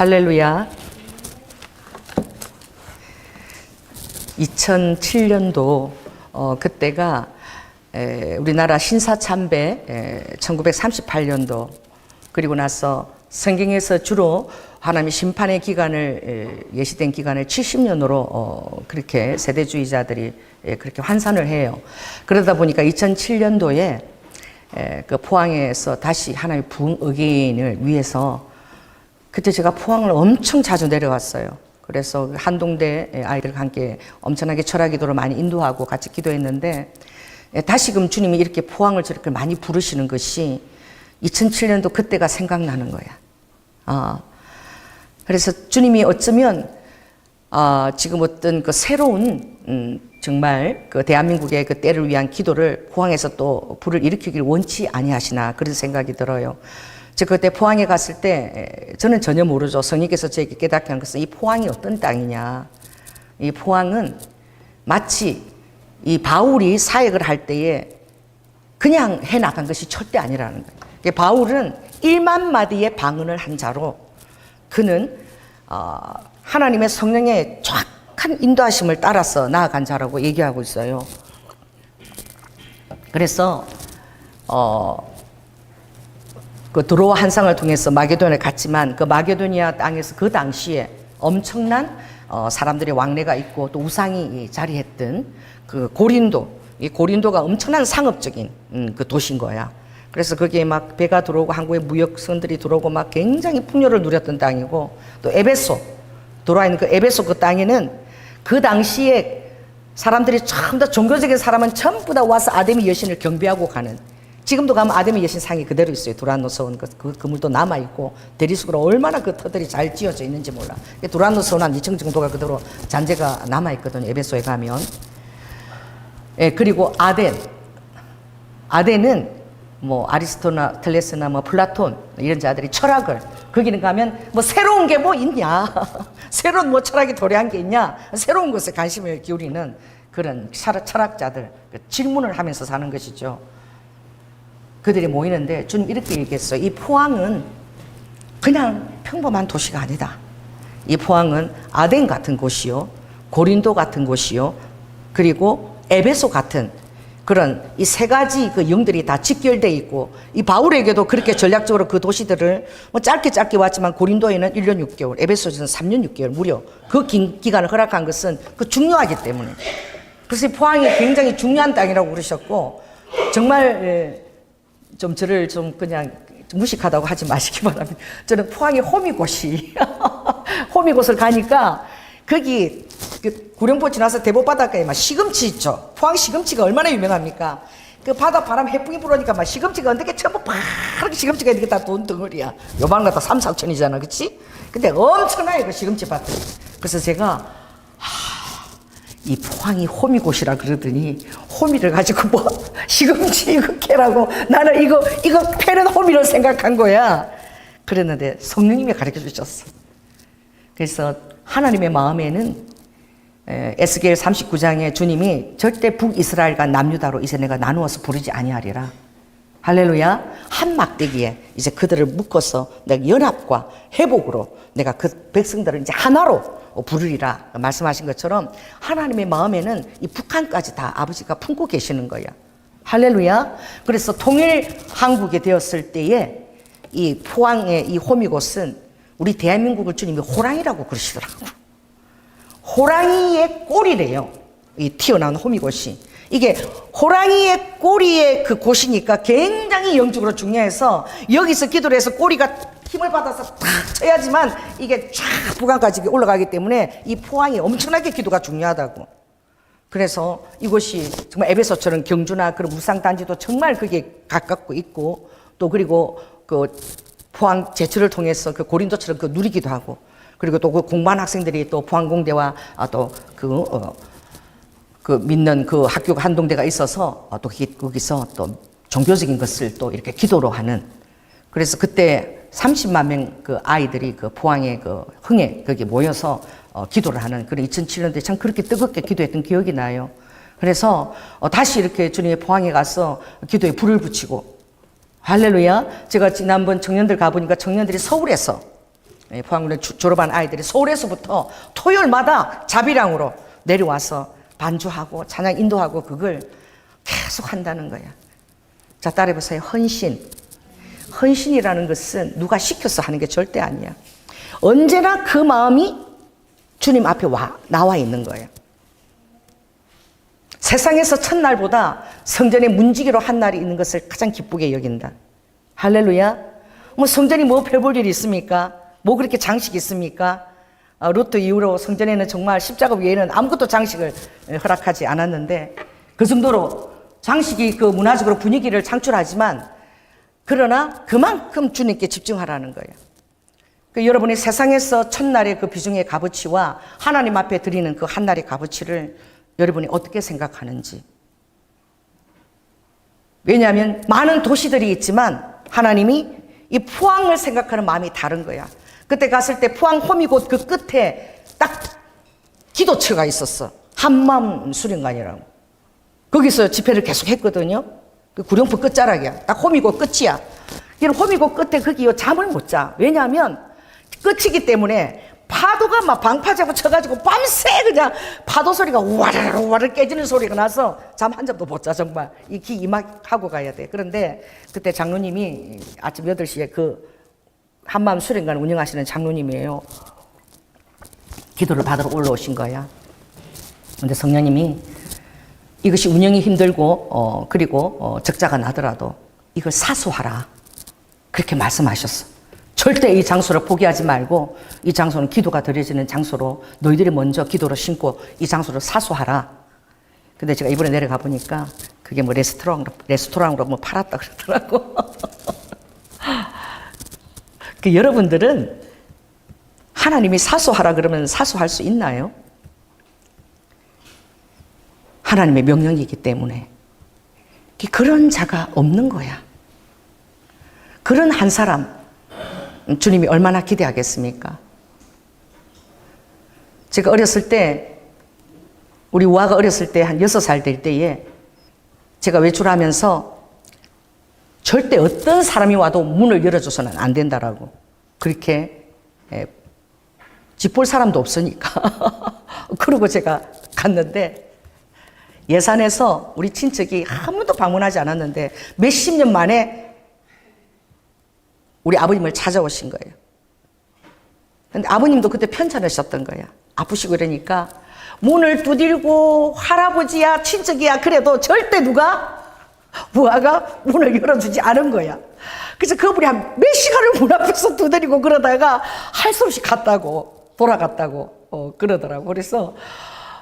할렐루야. 2007년도 그때가 우리나라 신사참배 1938년도 그리고 나서 성경에서 주로 하나님의 심판의 기간을 예시된 기간을 70년으로 그렇게 세대주의자들이 그렇게 환산을 해요. 그러다 보니까 2007년도에 그 포항에서 다시 하나님의 부흥 어게인을 위해서 그때 제가 포항을 엄청 자주 내려왔어요. 그래서 한동대 아이들과 함께 엄청나게 철학 기도를 많이 인도하고 같이 기도했는데 다시금 주님이 이렇게 포항을 저렇게 많이 부르시는 것이 2007년도 그때가 생각나는 거야. 그래서 주님이 어쩌면 지금 어떤 그 새로운 정말 그 대한민국의 그 때를 위한 기도를 포항에서 또 불을 일으키길 원치 아니하시나 그런 생각이 들어요. 제가 그때 포항에 갔을 때 저는 전혀 모르죠. 성령께서 저에게 깨닫게 한 것은 이 포항이 어떤 땅이냐. 이 포항은 마치 이 바울이 사역을 할 때에 그냥 해나간 것이 절대 아니라는 거예요. 바울은 1만 마디의 방언을 한 자로 그는 하나님의 성령의 정확한 인도하심을 따라서 나아간 자라고 얘기하고 있어요. 그래서 그 드로아 한상을 통해서 마게도니아를 갔지만 그 마게도니아 땅에서 그 당시에 엄청난 사람들의 왕래가 있고 또 우상이 자리했던 그 고린도, 이 고린도가 엄청난 상업적인 그 도시인 거야. 그래서 거기에 막 배가 들어오고 한국의 무역선들이 들어오고 막 굉장히 풍요를 누렸던 땅이고 또 에베소, 들어와 있는 그 에베소 그 땅에는 그 당시에 사람들이 전부 다 종교적인 사람은 전부 다 와서 아데미 여신을 경배하고 가는, 지금도 가면 아데미 여신 상이 그대로 있어요. 두란노스원 그 그물도 남아있고 대리석으로 얼마나 그 터들이 잘 지어져 있는지 몰라. 두란노스원 한 2층 정도가 그대로 잔재가 남아있거든요. 에베소에 가면. 그리고 아덴은 뭐 아리스토텔레스나 뭐 플라톤 이런 자들이 철학을, 거기는 가면 뭐 새로운 게 뭐 있냐 새로운 뭐 철학이 도래한 게 있냐, 새로운 것에 관심을 기울이는 그런 철학자들 질문을 하면서 사는 것이죠. 그들이 모이는데 주님 이렇게 얘기했어요. 이 포항은 그냥 평범한 도시가 아니다. 이 포항은 아덴 같은 곳이요, 고린도 같은 곳이요, 그리고 에베소 같은 그런 이 세 가지 그 영들이 다 직결되어 있고, 이 바울에게도 그렇게 전략적으로 그 도시들을 뭐 짧게 왔지만 고린도에는 1년 6개월, 에베소에는 3년 6개월 무려 그 긴 기간을 허락한 것은 그 중요하기 때문에. 그래서 이 포항이 굉장히 중요한 땅이라고 그러셨고, 정말 좀 저를 좀 그냥 무식하다고 하지 마시기 바랍니다. 저는 포항의 호미곶이 호미곶을 가니까 거기 그 구룡포 지나서 대보 바닷가에 막 시금치 있죠. 포항 시금치가 얼마나 유명합니까? 그 바다 바람 해풍이 불어니까 막 시금치가 어떻게 전부 파랗게 시금치가 이렇게 다 돈 덩어리야. 요만 갖다 3, 4천이잖아, 그치? 근데 엄청나요, 그 시금치 밭들이. 그래서 제가 이 포항이 호미곶이라 그러더니 호미를 가지고 뭐 시금치 이거 캐라고 나는 이거 패는 호미를 생각한 거야. 그랬는데 성령님이 가르쳐 주셨어. 그래서 하나님의 마음에는 에스겔 39장에 주님이 절대 북이스라엘과 남유다로 이제 내가 나누어서 부르지 아니하리라. 할렐루야. 한 막대기에 이제 그들을 묶어서 내가 연합과 회복으로 내가 그 백성들을 이제 하나로 부르리라 말씀하신 것처럼 하나님의 마음에는 이 북한까지 다 아버지가 품고 계시는 거야. 할렐루야. 그래서 통일 한국이 되었을 때에 이 포항의 이 호미곶은 우리 대한민국을 주님이 호랑이라고 그러시더라고. 호랑이의 꼬리래요. 이 튀어나온 호미곶이. 이게 호랑이의 꼬리의 그 곳이니까 굉장히 영적으로 중요해서 여기서 기도를 해서 꼬리가 힘을 받아서 탁 쳐야지만 이게 쫙 북한까지 올라가기 때문에 이 포항이 엄청나게 기도가 중요하다고. 그래서 이곳이 정말 에베소처럼 경주나 그런 무상단지도 정말 그게 가깝고 있고, 또 그리고 그 포항 제철을 통해서 그 고린도처럼 그 누리기도 하고, 그리고 또 그 공부한 학생들이 또 포항공대와 또 그 믿는 그 학교 한동대가 있어서 또 거기서 또 종교적인 것을 또 이렇게 기도로 하는. 그래서 그때 30만 명 그 아이들이 그 포항의 그 흥에 거기 모여서 기도를 하는 그런 2007년도에 참 그렇게 뜨겁게 기도했던 기억이 나요. 그래서 다시 이렇게 주님의 포항에 가서 기도에 불을 붙이고, 할렐루야. 제가 지난번 청년들 가보니까 청년들이 서울에서 포항군에 졸업한 아이들이 서울에서부터 토요일마다 자비량으로 내려와서 반주하고 찬양 인도하고 그걸 계속 한다는 거야. 자, 따라해보세요. 헌신. 헌신이라는 것은 누가 시켜서 하는 게 절대 아니야. 언제나 그 마음이 주님 앞에 나와 있는 거예요. 세상에서 첫날보다 성전에 문지기로 한 날이 있는 것을 가장 기쁘게 여긴다. 할렐루야. 뭐 성전이 뭐 별 볼 일이 있습니까? 뭐 그렇게 장식이 있습니까? 루트 이후로 성전에는 정말 십자가 외에는 아무것도 장식을 허락하지 않았는데 그 정도로 장식이 그 문화적으로 분위기를 창출하지만 그러나 그만큼 주님께 집중하라는 거예요. 그 여러분이 세상에서 첫날의 그 비중의 값어치와 하나님 앞에 드리는 그 한날의 값어치를 여러분이 어떻게 생각하는지. 왜냐하면 많은 도시들이 있지만 하나님이 이 포항을 생각하는 마음이 다른 거야. 그때 갔을 때 포항 호미곶 그 끝에 딱 기도처가 있었어. 한마음 수련관이라고. 거기서 집회를 계속 했거든요. 그 구룡포 끝자락이야. 딱 호미곶 끝이야. 이런 호미곶 끝에 거기 잠을 못 자. 왜냐하면 끝이기 때문에 파도가 막 방파제고 쳐가지고 밤새 그냥 파도 소리가 우와르르 우와르르 깨지는 소리가 나서 잠 한 잠도 못 자. 정말 이 기 이막하고 가야 돼. 그런데 그때 장로님이 아침 8시에 그 한마음 수련관 운영하시는 장로님이에요. 기도를 받으러 올라오신 거야. 근데 성령님이 이것이 운영이 힘들고 그리고 적자가 나더라도 이걸 사수하라. 그렇게 말씀하셨어. 절대 이 장소를 포기하지 말고 이 장소는 기도가 드려지는 장소로 너희들이 먼저 기도로 심고 이 장소를 사수하라. 근데 제가 이번에 내려가 보니까 그게 뭐 레스토랑으로 뭐 팔았다 그러더라고. 그 여러분들은 하나님이 사수하라 그러면 사수할 수 있나요? 하나님의 명령이기 때문에. 그런 자가 없는 거야. 그런 한 사람 주님이 얼마나 기대하겠습니까? 제가 어렸을 때 우리 우아가 어렸을 때 한 6살 될 때에 제가 외출하면서 절대 어떤 사람이 와도 문을 열어줘서는 안 된다라고 그렇게 집 볼 사람도 없으니까 그러고 제가 갔는데 예산에서 우리 친척이 한 번도 방문하지 않았는데 몇십 년 만에 우리 아버님을 찾아오신 거예요. 근데 아버님도 그때 편찮으셨던 거야. 아프시고 이러니까 문을 두들고 할아버지야 친척이야 그래도 절대 누가 부하가 문을 열어주지 않은 거야. 그래서 그분이 한 몇 시간을 문 앞에서 두드리고 그러다가 할 수 없이 갔다고 돌아갔다고 그러더라고. 그래서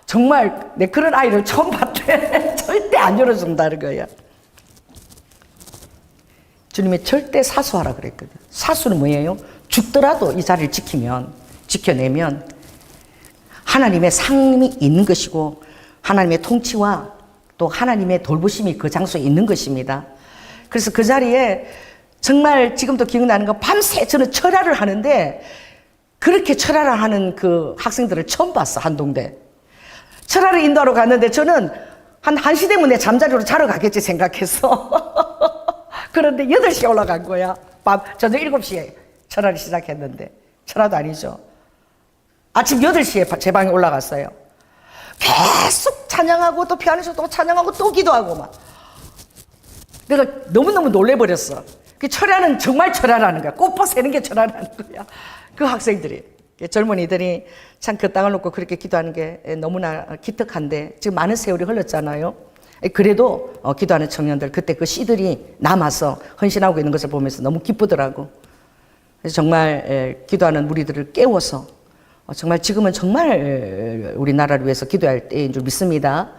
정말 내 그런 아이를 처음 봤대. 절대 안 열어준다는 거야. 주님이 절대 사수하라 그랬거든. 사수는 뭐예요? 죽더라도 이 자리를 지켜내면 하나님의 상임이 있는 것이고 하나님의 통치와 또 하나님의 돌보심이 그 장소에 있는 것입니다. 그래서 그 자리에 정말 지금도 기억나는 건 밤새 저는 철야를 하는데 그렇게 철야를 하는 그 학생들을 처음 봤어. 한동대. 철야를 인도하러 갔는데 저는 한 1시 되면 내 잠자리로 자러 가겠지 생각했어. 그런데 8시에 올라간 거야. 저녁 7시에 철야를 시작했는데 철야도 아니죠. 아침 8시에 제 방에 올라갔어요. 계속 찬양하고 또 피아노에서 또 찬양하고 또 기도하고 막. 내가 너무너무 놀래버렸어. 그 철야는 정말 철야라는 거야. 꽃보 새는 게 철야라는 거야. 그 학생들이, 젊은이들이 참 그 땅을 놓고 그렇게 기도하는 게 너무나 기특한데 지금 많은 세월이 흘렀잖아요. 그래도 기도하는 청년들 그때 그 씨들이 남아서 헌신하고 있는 것을 보면서 너무 기쁘더라고. 그래서 정말 기도하는 무리들을 깨워서 정말 지금은 정말 우리나라를 위해서 기도할 때인 줄 믿습니다.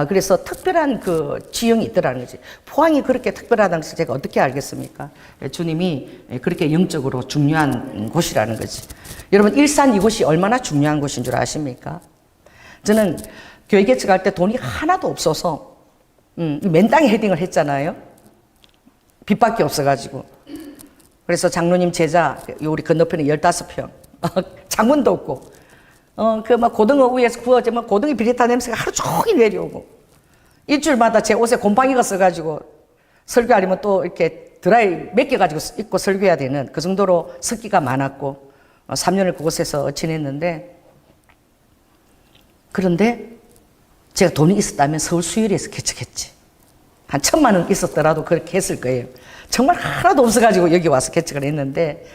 그래서 특별한 그 지형이 있더라는 거지. 포항이 그렇게 특별하다는 것을 제가 어떻게 알겠습니까? 주님이 그렇게 영적으로 중요한 곳이라는 거지. 여러분 일산 이곳이 얼마나 중요한 곳인 줄 아십니까? 저는 교회 개척할 때 돈이 하나도 없어서 맨 땅에 헤딩을 했잖아요. 빚밖에 없어가지고. 그래서 장로님 제자 우리 건너편에 15평 창문도 없고 그 막 고등어 위에서 구워지면 고등어 비릿한 냄새가 하루 종일 내려오고 일주일마다 제 옷에 곰팡이가 써가지고 설교하려면 또 이렇게 드라이 맡겨가지고 입고 설교해야 되는 그 정도로 습기가 많았고 3년을 그곳에서 지냈는데, 그런데 제가 돈이 있었다면 서울 수유리에서 개척했지. 한 1,000만 원 있었더라도 그렇게 했을 거예요. 정말 하나도 없어가지고 여기 와서 개척을 했는데,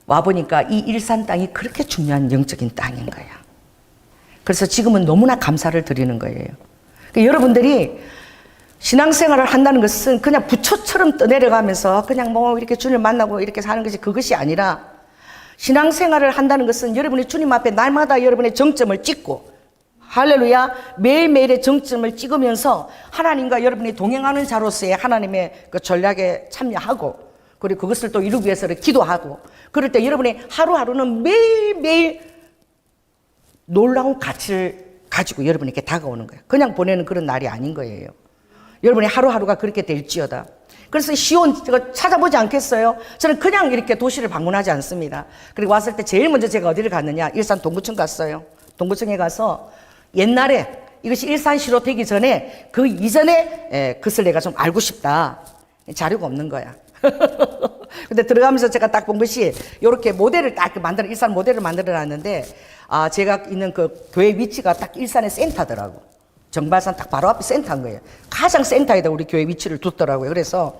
와보니까 이 일산 땅이 그렇게 중요한 영적인 땅인 거야. 그래서 지금은 너무나 감사를 드리는 거예요. 그러니까 여러분들이 신앙생활을 한다는 것은 그냥 부처처럼 떠내려가면서 그냥 뭐 이렇게 주님을 만나고 이렇게 사는 것이 그것이 아니라, 신앙생활을 한다는 것은 여러분이 주님 앞에 날마다 여러분의 정점을 찍고, 할렐루야, 매일매일의 정점을 찍으면서 하나님과 여러분이 동행하는 자로서의 하나님의 그 전략에 참여하고, 그리고 그것을 또 이루기 위해서 기도하고, 그럴 때 여러분의 하루하루는 매일매일 놀라운 가치를 가지고 여러분에게 다가오는 거예요. 그냥 보내는 그런 날이 아닌 거예요. 여러분의 하루하루가 그렇게 될지어다. 그래서 시온 제가 찾아보지 않겠어요? 저는 그냥 이렇게 도시를 방문하지 않습니다. 그리고 왔을 때 제일 먼저 제가 어디를 갔느냐? 일산 동구청 갔어요. 동구청에 가서 옛날에 이것이 일산시로 되기 전에 그 이전에 그것을 내가 좀 알고 싶다. 자료가 없는 거야. 근데 들어가면서 제가 딱 본 것이 이렇게 모델을 딱 만들어, 일산 모델을 만들어 놨는데, 제가 있는 그 교회 위치가 딱 일산의 센터더라고. 정발산 딱 바로 앞에 센터인 거예요. 가장 센터에다 우리 교회 위치를 뒀더라고요. 그래서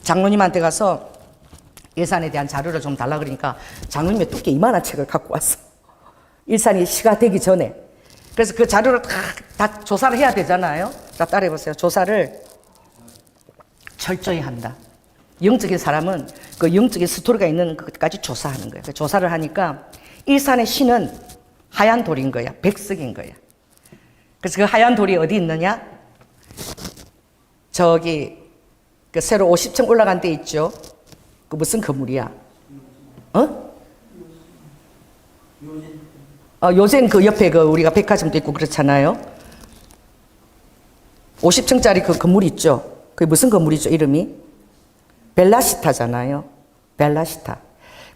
장로님한테 가서 일산에 대한 자료를 좀 달라 그러니까 장로님의 두께 이만한 책을 갖고 왔어. 일산이 시가 되기 전에. 그래서 그 자료를 다 조사를 해야 되잖아요. 자, 따라해보세요. 조사를 철저히 한다. 영적인 사람은 그 영적인 스토리가 있는 것까지 조사하는 거예요. 그 조사를 하니까 일산의 시는 하얀 돌인 거야. 백석인 거야. 그래서 그 하얀 돌이 어디 있느냐? 저기 그 새로 50층 올라간 데 있죠. 그 무슨 건물이야? 요새는 그 옆에 그 우리가 백화점도 있고 그렇잖아요. 50층짜리 그 건물 있죠. 그게 무슨 건물이죠? 이름이? 벨라시타잖아요. 벨라시타.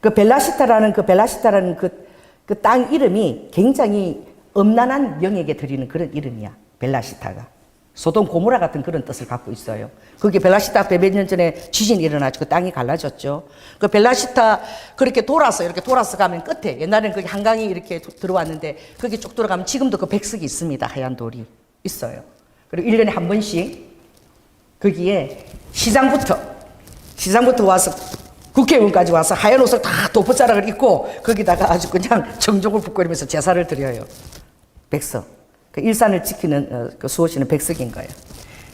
그 벨라시타라는 그 땅 이름이 굉장히 음란한 영에게 드리는 그런 이름이야. 벨라시타가. 소돔 고모라 같은 그런 뜻을 갖고 있어요. 거기 벨라시타 앞에 몇 년 전에 지진이 일어나서 그 땅이 갈라졌죠. 그 벨라시타 이렇게 돌아서 가면 끝에, 옛날에는 거기 한강이 이렇게 들어왔는데 거기 쭉 들어가면 지금도 그 백석이 있습니다. 하얀 돌이 있어요. 그리고 1년에 한 번씩 거기에 시장부터 와서 국회의원까지 와서 하얀 옷을 다 도포자락을 입고 거기다가 아주 그냥 정종을 북거리면서 제사를 드려요. 백석. 그 일산을 지키는 그 수호신은 백석인 거예요.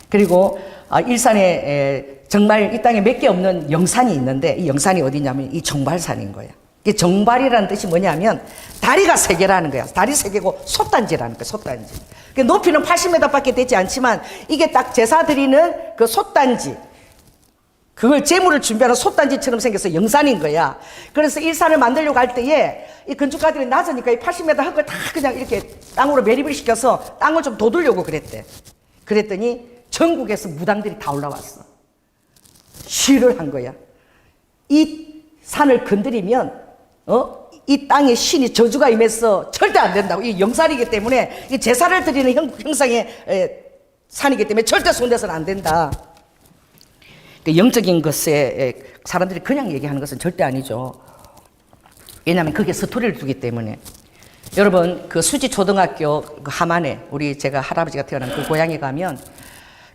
그리고 일산에 정말 이 땅에 몇 개 없는 영산이 있는데, 이 영산이 어디냐면 이 정발산인 거예요. 이 정발이라는 뜻이 뭐냐면 다리가 3개라는 거야. 다리 3개고 솥단지라는 거야. 솥단지. 그 높이는 80m밖에 되지 않지만 이게 딱 제사 드리는 그 솥단지, 그걸 재물을 준비하는 솥단지처럼 생겨서 영산인 거야. 그래서 일산을 만들려고 할 때에 이 건축가들이 낮으니까 이 80m 흙을 다 그냥 이렇게 땅으로 매립을 시켜서 땅을 좀 돋으려고 그랬대. 그랬더니 전국에서 무당들이 다 올라왔어. 시를 한 거야. 이 산을 건드리면 이 땅에 신이 저주가 임해서 절대 안 된다고. 이 영산이기 때문에 이 제사를 드리는 형상의 산이기 때문에 절대 손대서는 안 된다. 영적인 것에 사람들이 그냥 얘기하는 것은 절대 아니죠. 왜냐하면 그게 스토리를 두기 때문에. 여러분, 그 수지 초등학교 그 하만에 제가 할아버지가 태어난 그 고향에 가면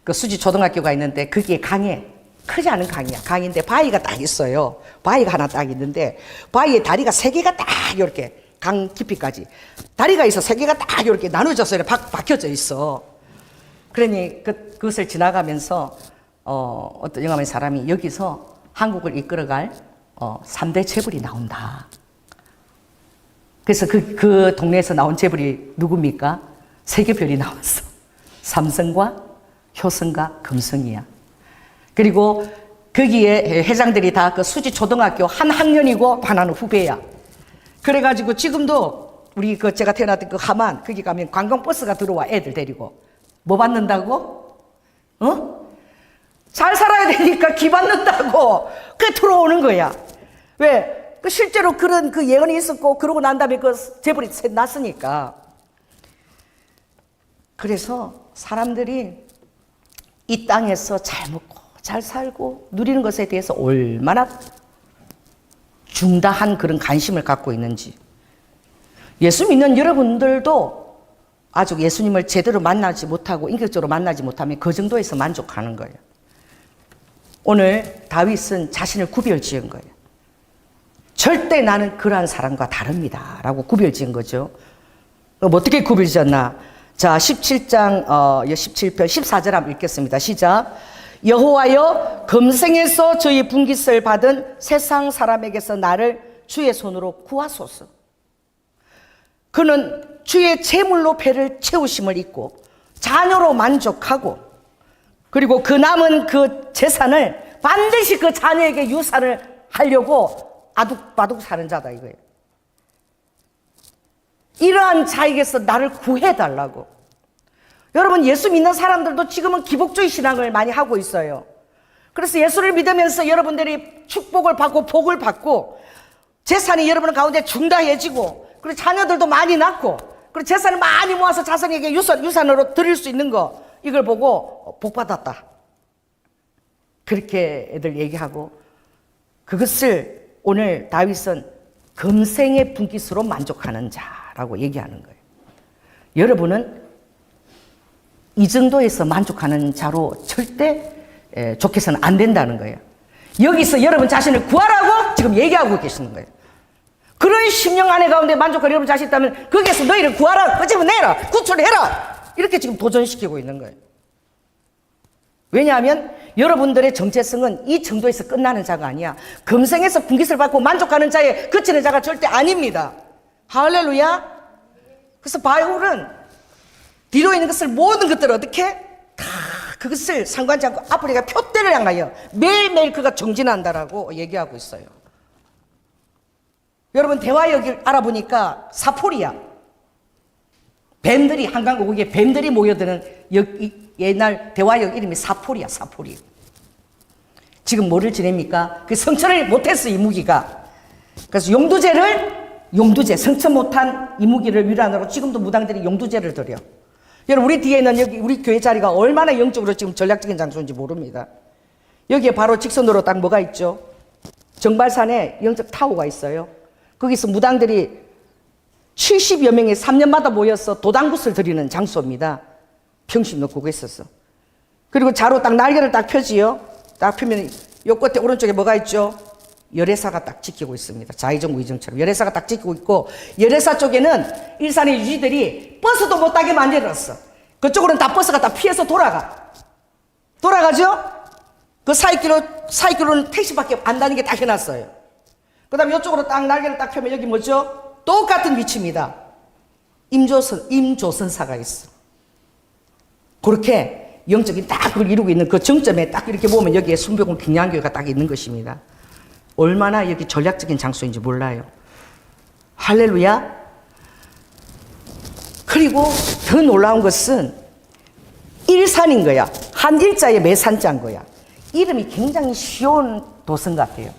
그 수지 초등학교가 있는데 거기에 강에, 크지 않은 강이야. 강인데 바위가 딱 있어요. 바위가 하나 딱 있는데 바위에 다리가 3개가 딱 이렇게 강 깊이까지 다리가 있어. 3개가 딱 이렇게 나눠져서 박혀져 있어. 그러니 그것을 지나가면서 어떤 영화의 사람이 여기서 한국을 이끌어갈 3대 재벌이 나온다. 그래서 그 동네에서 나온 재벌이 누굽니까? 3개 별이 나왔어. 삼성과 효성과 금성이야. 그리고 거기에 회장들이 다 그 수지 초등학교 한 학년이고 하나는 후배야. 그래가지고 지금도 우리 제가 태어났던 그 하만, 거기 가면 관광버스가 들어와, 애들 데리고. 뭐 받는다고? 잘 살아야 되니까 기 받는다고. 그게 들어오는 거야. 왜? 실제로 그런 그 예언이 있었고, 그러고 난 다음에 그 재벌이 났으니까. 그래서 사람들이 이 땅에서 잘 먹고, 잘 살고, 누리는 것에 대해서 얼마나 중다한 그런 관심을 갖고 있는지. 예수 믿는 여러분들도 아직 예수님을 제대로 만나지 못하고 인격적으로 만나지 못하면 그 정도에서 만족하는 거예요. 오늘 다윗은 자신을 구별 지은 거예요. 절대 나는 그러한 사람과 다릅니다 라고 구별 지은 거죠. 어떻게 구별 지었나? 자, 17장 17편 14절 한번 읽겠습니다. 시작. 여호와여, 금생에서 저희 분깃을 받은 세상 사람에게서 나를 주의 손으로 구하소서. 그는 주의 제물로 배를 채우심을 잊고 자녀로 만족하고, 그리고 그 남은 그 재산을 반드시 그 자녀에게 유산을 하려고 아둑바둑 사는 자다 이거예요. 이러한 자에게서 나를 구해달라고. 여러분, 예수 믿는 사람들도 지금은 기복주의 신앙을 많이 하고 있어요. 그래서 예수를 믿으면서 여러분들이 축복을 받고 복을 받고 재산이 여러분 가운데 중다해지고, 그리고 자녀들도 많이 낳고, 그리고 재산을 많이 모아서 자손에게 유산으로 드릴 수 있는 거, 이걸 보고 복 받았다 그렇게 애들 얘기하고, 그것을 오늘 다윗은 금생의 분깃으로 만족하는 자라고 얘기하는 거예요. 여러분은 이 정도에서 만족하는 자로 절대 좋게서는 안 된다는 거예요. 여기서 여러분 자신을 구하라고 지금 얘기하고 계시는 거예요. 그런 심령 안에 가운데 만족할 여러분 자신 있다면 거기에서 너희를 구하라, 끄집어내라, 구출해라, 이렇게 지금 도전시키고 있는 거예요. 왜냐하면 여러분들의 정체성은 이 정도에서 끝나는 자가 아니야. 금생에서 분깃을 받고 만족하는 자에 그치는 자가 절대 아닙니다. 할렐루야. 그래서 바울은 뒤로 있는 것을, 모든 것들을 어떻게 다 그것을 상관치 않고 앞으로 내가 표대를 향하여 매일매일 그가 정진한다라고 얘기하고 있어요. 여러분, 대화역을 알아보니까 사포리야. 뱀들이, 한강 거기에 뱀들이 모여드는 옛날 대화역 이름이 사포리야, 사포리. 지금 뭐를 지냅니까? 그 성천을 못했어, 이 무기가. 그래서 용두제, 성천 못한 이 무기를 위안으로 지금도 무당들이 용두제를 드려. 여러분, 우리 뒤에는 여기 우리 교회 자리가 얼마나 영적으로 지금 전략적인 장소인지 모릅니다. 여기에 바로 직선으로 딱 뭐가 있죠? 정발산에 영적 타워가 있어요. 거기서 무당들이 70여 명이 3년마다 모여서 도당굿을 드리는 장소입니다. 평신 놓고 그랬었어. 그리고 자로 딱 날개를 딱 펴지요. 딱 펴면 요 끝에 오른쪽에 뭐가 있죠? 열애사가 딱 지키고 있습니다. 좌의정 우의정처럼 열애사가 딱 지키고 있고, 열애사 쪽에는 일산의 유지들이 버스도 못 타게 만들었어. 그쪽으로는 다 버스가 다 피해서 돌아가죠? 그 사이길로는 택시밖에 안 다니게 딱 해놨어요. 그 다음에 이쪽으로 딱 날개를 딱 펴면 여기 뭐죠? 똑같은 위치입니다. 임조선사가 있어. 그렇게 영적인 딱 그걸 이루고 있는 그 정점에 딱 이렇게 보면 여기에 순복음 평양교회가 딱 있는 것입니다. 얼마나 여기 전략적인 장소인지 몰라요. 할렐루야. 그리고 더 놀라운 것은 일산인 거야. 한 일자의 매산자인 거야. 이름이 굉장히 시온 도성 같아요.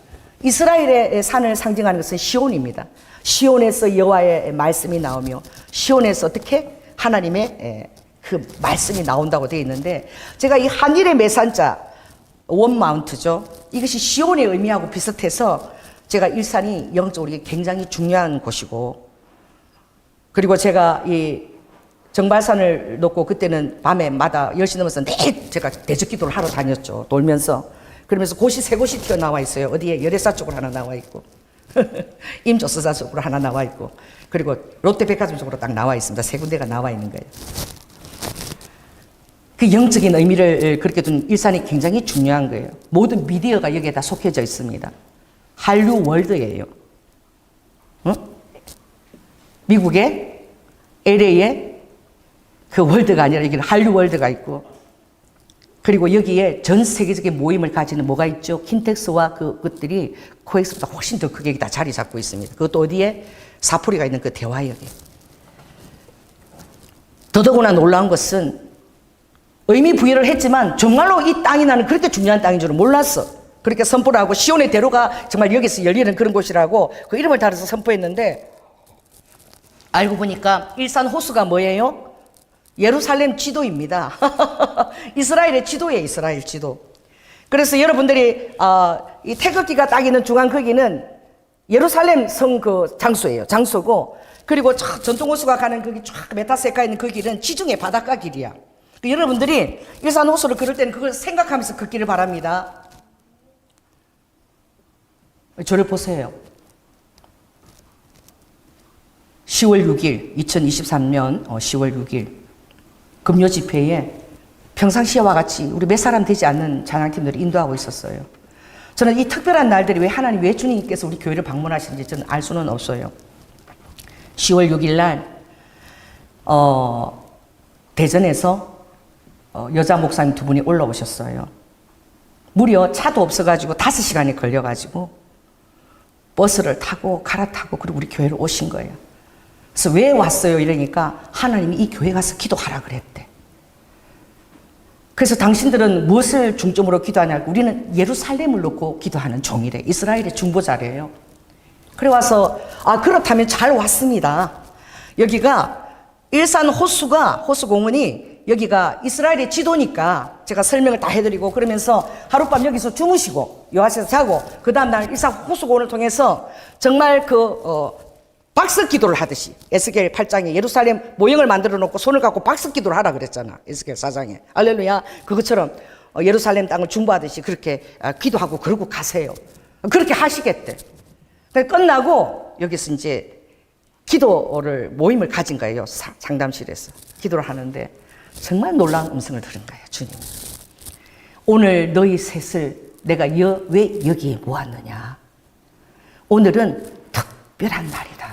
이스라엘의 산을 상징하는 것은 시온입니다. 시온에서 여호와의 말씀이 나오며, 시온에서 어떻게 하나님의 그 말씀이 나온다고 되어 있는데, 제가 이 한일의 매산자 원마운트죠. 이것이 시온의 의미하고 비슷해서 제가 일산이 영적으로 굉장히 중요한 곳이고, 그리고 제가 이 정발산을 놓고 그때는 밤에마다 10시 넘어서 매일 제가 대적 기도를 하러 다녔죠. 돌면서. 그러면서 곳이 세 곳이 튀어나와 있어요. 어디에 열애사 쪽으로 하나 나와 있고 임조스사 쪽으로 하나 나와 있고, 그리고 롯데백화점 쪽으로 딱 나와 있습니다. 세 군데가 나와 있는 거예요. 그 영적인 의미를 그렇게 둔 일산이 굉장히 중요한 거예요. 모든 미디어가 여기에 다 속해져 있습니다. 한류 월드예요. 응? 미국의 LA에 그 월드가 아니라 여기는 한류 월드가 있고, 그리고 여기에 전 세계적인 모임을 가지는 뭐가 있죠? 킨텍스와 그것들이 코엑스보다 훨씬 더 크게 다 자리 잡고 있습니다. 그것도 어디에? 사포리가 있는 그 대화역에. 더더구나 놀라운 것은 의미 부여를 했지만 정말로 이 땅이 나는 그렇게 중요한 땅인 줄은 몰랐어. 그렇게 선포를 하고, 시온의 대로가 정말 여기서 열리는 그런 곳이라고 그 이름을 달아서 선포했는데, 알고 보니까 일산 호수가 뭐예요? 예루살렘 지도입니다. 이스라엘의 지도예요, 이스라엘 지도. 그래서 여러분들이 이 태극기가 딱 있는 중앙 거기는 예루살렘 성 그 장소예요. 장소고, 그리고 전통호수가 가는 거기 쫙 메타세카 있는 그 길은 지중해 바닷가 길이야. 여러분들이 일산 호수를 걸을 때는 그걸 생각하면서 걷기를 바랍니다. 저를 보세요. 10월 6일, 2023년 10월 6일 금요 집회에 평상시와 같이 우리 몇 사람 되지 않는 찬양팀들이 인도하고 있었어요. 저는 이 특별한 날들이 왜 주님께서 우리 교회를 방문하시는지 저는 알 수는 없어요. 10월 6일 날 대전에서 여자 목사님 두 분이 올라오셨어요. 무려 차도 없어가지고 5시간이 걸려가지고 버스를 타고 갈아타고 그리고 우리 교회를 오신 거예요. 그래서 왜 왔어요? 이러니까 하나님이 이 교회 가서 기도하라 그랬대. 그래서 당신들은 무엇을 중점으로 기도하냐고, 우리는 예루살렘을 놓고 기도하는 종이래. 이스라엘의 중보자래요. 그래 와서 그렇다면 잘 왔습니다. 여기가 일산 호수공원이 여기가 이스라엘의 지도니까 제가 설명을 다 해드리고 그러면서 하룻밤 여기서 주무시고 요하시에서 자고 그 다음날 일산 호수공원을 통해서 정말 박석 기도를 하듯이 에스겔 8장에 예루살렘 모형을 만들어 놓고 손을 갖고 박석 기도를 하라 그랬잖아. 에스겔 4장에. 할렐루야. 그것처럼 예루살렘 땅을 중보하듯이 그렇게 기도하고 그러고 가세요. 그렇게 하시겠대. 끝나고 여기서 이제 기도를 모임을 가진 거예요. 장담실에서 기도를 하는데 정말 놀라운 음성을 들은 거예요. 주님, 오늘 너희 셋을 내가 왜 여기에 모았느냐. 오늘은 특별한 날이다.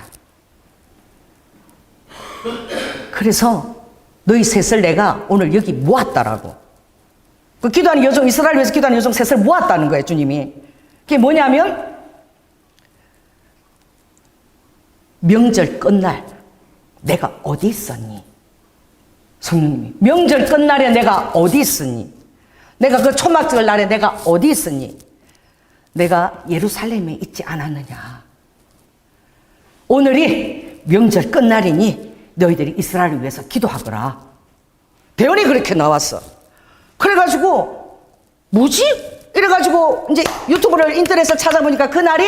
그래서 너희 셋을 내가 오늘 여기 모았다라고. 그 기도하는 여종, 이스라엘 위해서 기도하는 여종 셋을 모았다는 거예요. 주님이. 그게 뭐냐면 명절 끝날 내가 어디 있었니? 성령님이 명절 끝날에 내가 어디 있었니? 내가 그 초막절 날에 내가 어디 있었니? 내가 예루살렘에 있지 않았느냐? 오늘이 명절 끝날이니 너희들이 이스라엘을 위해서 기도하거라. 대언이 그렇게 나왔어. 그래가지고 뭐지? 이래가지고 이제 유튜브를 인터넷을 찾아보니까 그 날이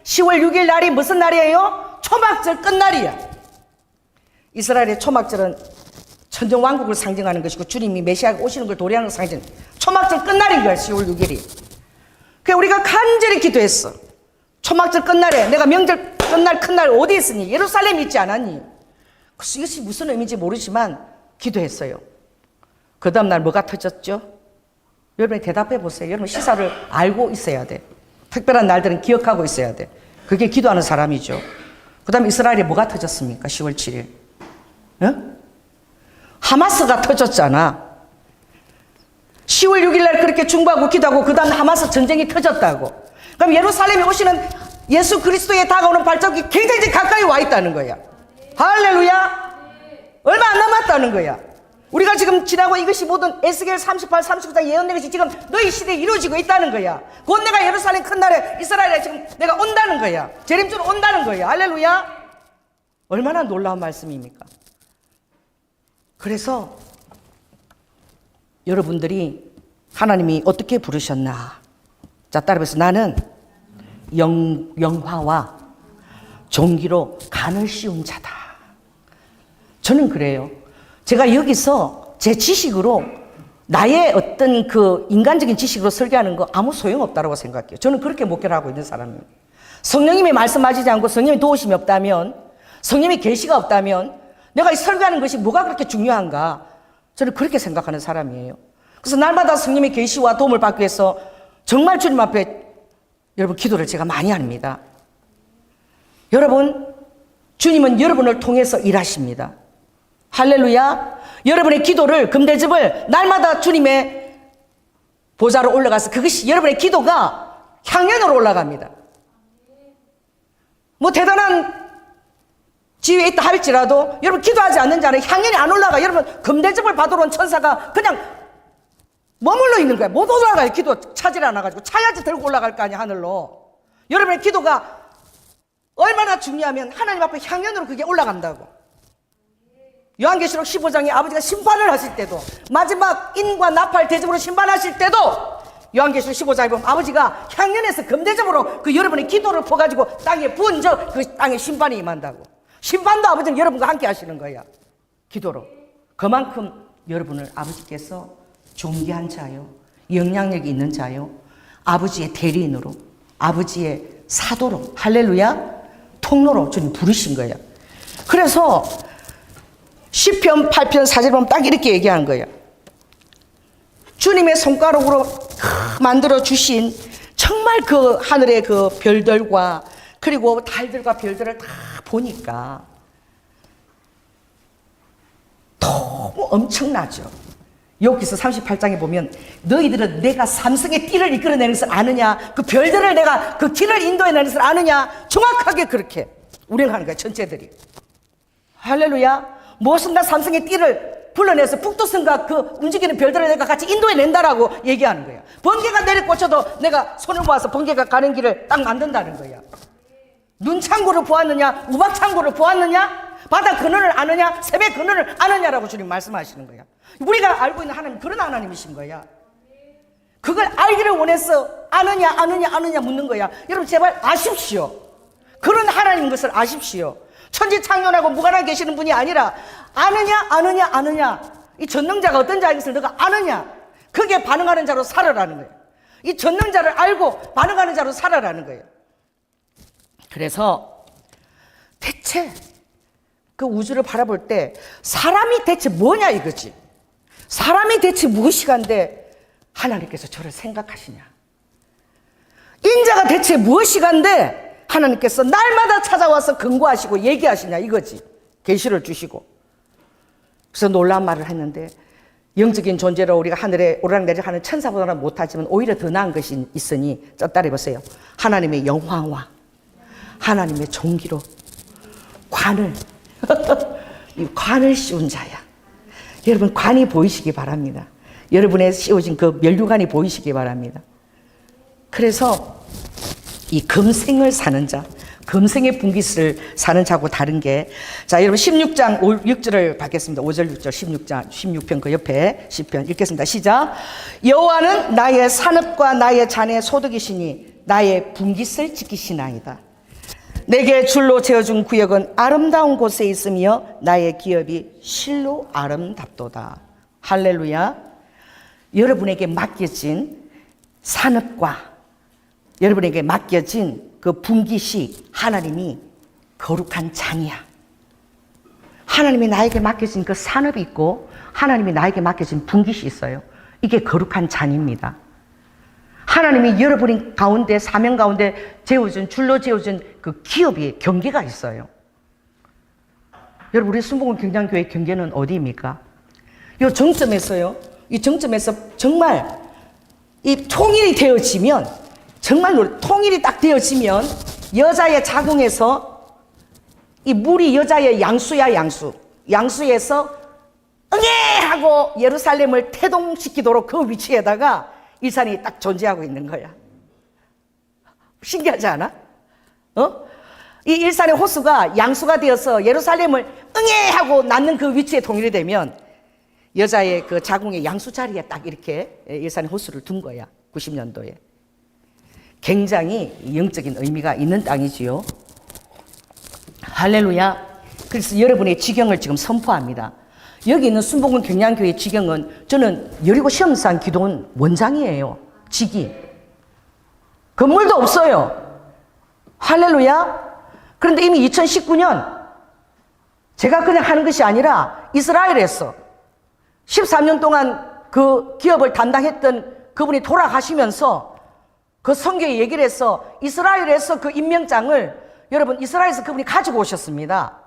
10월 6일 날이 무슨 날이에요? 초막절 끝날이야. 이스라엘의 초막절은 천정왕국을 상징하는 것이고 주님이 메시아가 오시는 걸 도래하는 걸 상징. 초막절 끝날인 거야. 10월 6일이. 그래서 우리가 간절히 기도했어. 초막절 끝날에 내가 명절 끝날 큰날 어디 있으니? 예루살렘에 있지 않았니? 그래서 이것이 무슨 의미인지 모르지만 기도했어요. 그 다음 날 뭐가 터졌죠? 여러분이 대답해 보세요. 여러분 시사를 알고 있어야 돼. 특별한 날들은 기억하고 있어야 돼. 그게 기도하는 사람이죠. 그 다음에 이스라엘에 뭐가 터졌습니까? 10월 7일. 응? 하마스가 터졌잖아. 10월 6일 날 그렇게 중보하고 기도하고 그 다음 하마스 전쟁이 터졌다고. 그럼 예루살렘에 오시는 예수 그리스도의 다가오는 발자국이 굉장히 가까이 와 있다는 거야. 할렐루야. 얼마 안 남았다는 거야. 우리가 지금 지나고 이것이 모든 에스겔 38, 39장 예언된 것이 지금 너희 시대에 이루어지고 있다는 거야. 곧 내가 예루살렘 큰 날에 이스라엘에 지금 내가 온다는 거야. 재림주로 온다는 거야. 할렐루야. 얼마나 놀라운 말씀입니까? 그래서 여러분들이 하나님이 어떻게 부르셨나? 자, 따라해서 나는 영화와 종기로 간을 씌운 자다. 저는 그래요. 제가 여기서 제 지식으로 나의 어떤 그 인간적인 지식으로 설교하는 거 아무 소용없다고 생각해요. 저는 그렇게 목회를 하고 있는 사람이에요. 성령님의 말씀하시지 않고 성령의 도우심이 없다면, 성령의 계시가 없다면 내가 이 설교하는 것이 뭐가 그렇게 중요한가? 저는 그렇게 생각하는 사람이에요. 그래서 날마다 성령의 계시와 도움을 받기 위해서 정말 주님 앞에 여러분 기도를 제가 많이 합니다. 여러분, 주님은 여러분을 통해서 일하십니다. 할렐루야. 여러분의 기도를, 금대접을 날마다 주님의 보좌로 올라가서 그것이 여러분의 기도가 향연으로 올라갑니다. 뭐 대단한 지위에 있다 할지라도 여러분 기도하지 않는 자는 향연이 안 올라가. 여러분 금대접을 받으러 온 천사가 그냥 머물러 있는 거야. 못 올라가요. 기도 차질 않아가지고 차야지 들고 올라갈 거 아니야, 하늘로. 여러분의 기도가 얼마나 중요하면 하나님 앞에 향연으로 그게 올라간다고. 요한계시록 15장에 아버지가 심판을 하실 때도, 마지막 인과 나팔 대접으로 심판하실 때도 요한계시록 15장에 보면 아버지가 향년에서 금대접으로 그 여러분의 기도를 퍼가지고 땅에 부은 그 땅에 심판이 임한다고. 심판도 아버지는 여러분과 함께 하시는 거야. 기도로. 그만큼 여러분을 아버지께서 존귀한 자요, 영향력이 있는 자요, 아버지의 대리인으로, 아버지의 사도로, 할렐루야, 통로로 주님 부르신 거야. 그래서 시편 8편 4절 보면 딱 이렇게 얘기하는 거예요. 주님의 손가락으로 만들어 주신 정말 그 하늘의 그 별들과 그리고 달들과 별들을 다 보니까 너무 엄청나죠. 여기서 38장에 보면 너희들은 내가 삼성의 띠를 이끌어내는 것을 아느냐, 그 별들을 내가 그 길을 인도해내는 것을 아느냐, 정확하게 그렇게 운행하는 거야. 전체들이. 할렐루야. 무엇인가 삼성의 띠를 불러내서 북두성과 그 움직이는 별들을 내가 같이 인도해낸다라고 얘기하는 거야. 번개가 내리꽂혀도 내가 손을 모아서 번개가 가는 길을 딱 만든다는 거야. 눈창고를 보았느냐, 우박창고를 보았느냐, 바다 근원을 아느냐, 새벽 근원을 아느냐라고 주님 말씀하시는 거야. 우리가 알고 있는 하나님, 그런 하나님이신 거야. 그걸 알기를 원해서 아느냐 묻는 거야. 여러분 제발 아십시오. 그런 하나님인 것을 아십시오. 천지창조하고 무관하게 계시는 분이 아니라 아느냐. 이 전능자가 어떤 자인 것을 너가 아느냐. 그게 반응하는 자로 살아라는 거예요. 이 전능자를 알고 반응하는 자로 살아라는 거예요. 그래서 대체 그 우주를 바라볼 때 사람이 대체 뭐냐 이거지. 사람이 대체 무엇이간데 하나님께서 저를 생각하시냐. 인자가 대체 무엇이간데 하나님께서 날마다 찾아와서 근거하시고 얘기하시냐 이거지. 계시를 주시고. 그래서 놀라운 말을 했는데, 영적인 존재로 우리가 하늘에 오르락내리락 하는 천사보다는 못하지만 오히려 더 나은 것이 있으니, 따라해보세요. 하나님의 영화와 하나님의 종기로 관을 이 관을 씌운 자야. 여러분 관이 보이시기 바랍니다. 여러분의 씌워진 그 면류관이 보이시기 바랍니다. 그래서 이 금생을 사는 자, 금생의 분깃을 사는 자하고 다른 게, 자 여러분 16장 6절을 받겠습니다. 5절 6절 16장 16편 그 옆에 10편 읽겠습니다. 시작. 여호와는 나의 산업과 나의 잔의 소득이시니 나의 분깃을 지키시나이다. 내게 줄로 재어준 구역은 아름다운 곳에 있으며 나의 기업이 실로 아름답도다. 할렐루야. 여러분에게 맡겨진 산업과 여러분에게 맡겨진 그 분깃이 하나님이 거룩한 잔이야. 하나님이 나에게 맡겨진 그 산업이 있고 하나님이 나에게 맡겨진 분깃이 있어요. 이게 거룩한 잔입니다. 하나님이 여러분 가운데 사명 가운데 재워준 줄로 재워준 그 기업이 경계가 있어요. 여러분 우리 순복음 경장교회 경계는 어디입니까? 이 정점에서요. 이 정점에서 정말 이 통일이 되어지면 정말 통일이 딱 되어지면 여자의 자궁에서 이 물이 여자의 양수야 양수. 양수에서 응애 하고 예루살렘을 태동시키도록 그 위치에다가 일산이 딱 존재하고 있는 거야. 신기하지 않아? 이 일산의 호수가 양수가 되어서 예루살렘을 응애 하고 낳는 그 위치에 통일이 되면 여자의 그 자궁의 양수 자리에 딱 이렇게 일산의 호수를 둔 거야. 90년도에. 굉장히 영적인 의미가 있는 땅이지요. 할렐루야. 그래서 여러분의 지경을 지금 선포합니다. 여기 있는 순복음 경량교회 지경은 저는 여리고 시험산 기도원 원장이에요. 직이. 건물도 없어요. 할렐루야. 그런데 이미 2019년 제가 그냥 하는 것이 아니라 이스라엘에서 13년 동안 그 기업을 담당했던 그분이 돌아가시면서 그 선교에 얘기를 해서 이스라엘에서 그 임명장을 여러분 이스라엘에서 그분이 가지고 오셨습니다.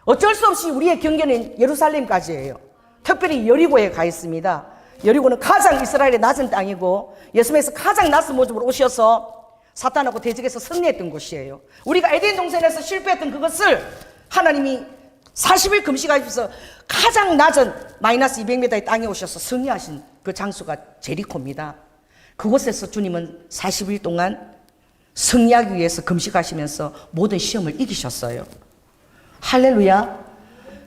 어쩔 수 없이 우리의 경계는 예루살렘까지예요. 특별히 여리고에 가 있습니다. 여리고는 가장 이스라엘의 낮은 땅이고 예수님께서 가장 낮은 모습으로 오셔서 사탄하고 대적해서 승리했던 곳이에요. 우리가 에덴 동산에서 실패했던 그것을 하나님이 40일 금식하셔서 가장 낮은 마이너스 200m의 땅에 오셔서 승리하신 그 장소가 제리코입니다. 그곳에서 주님은 40일 동안 승리하기 위해서 금식하시면서 모든 시험을 이기셨어요. 할렐루야.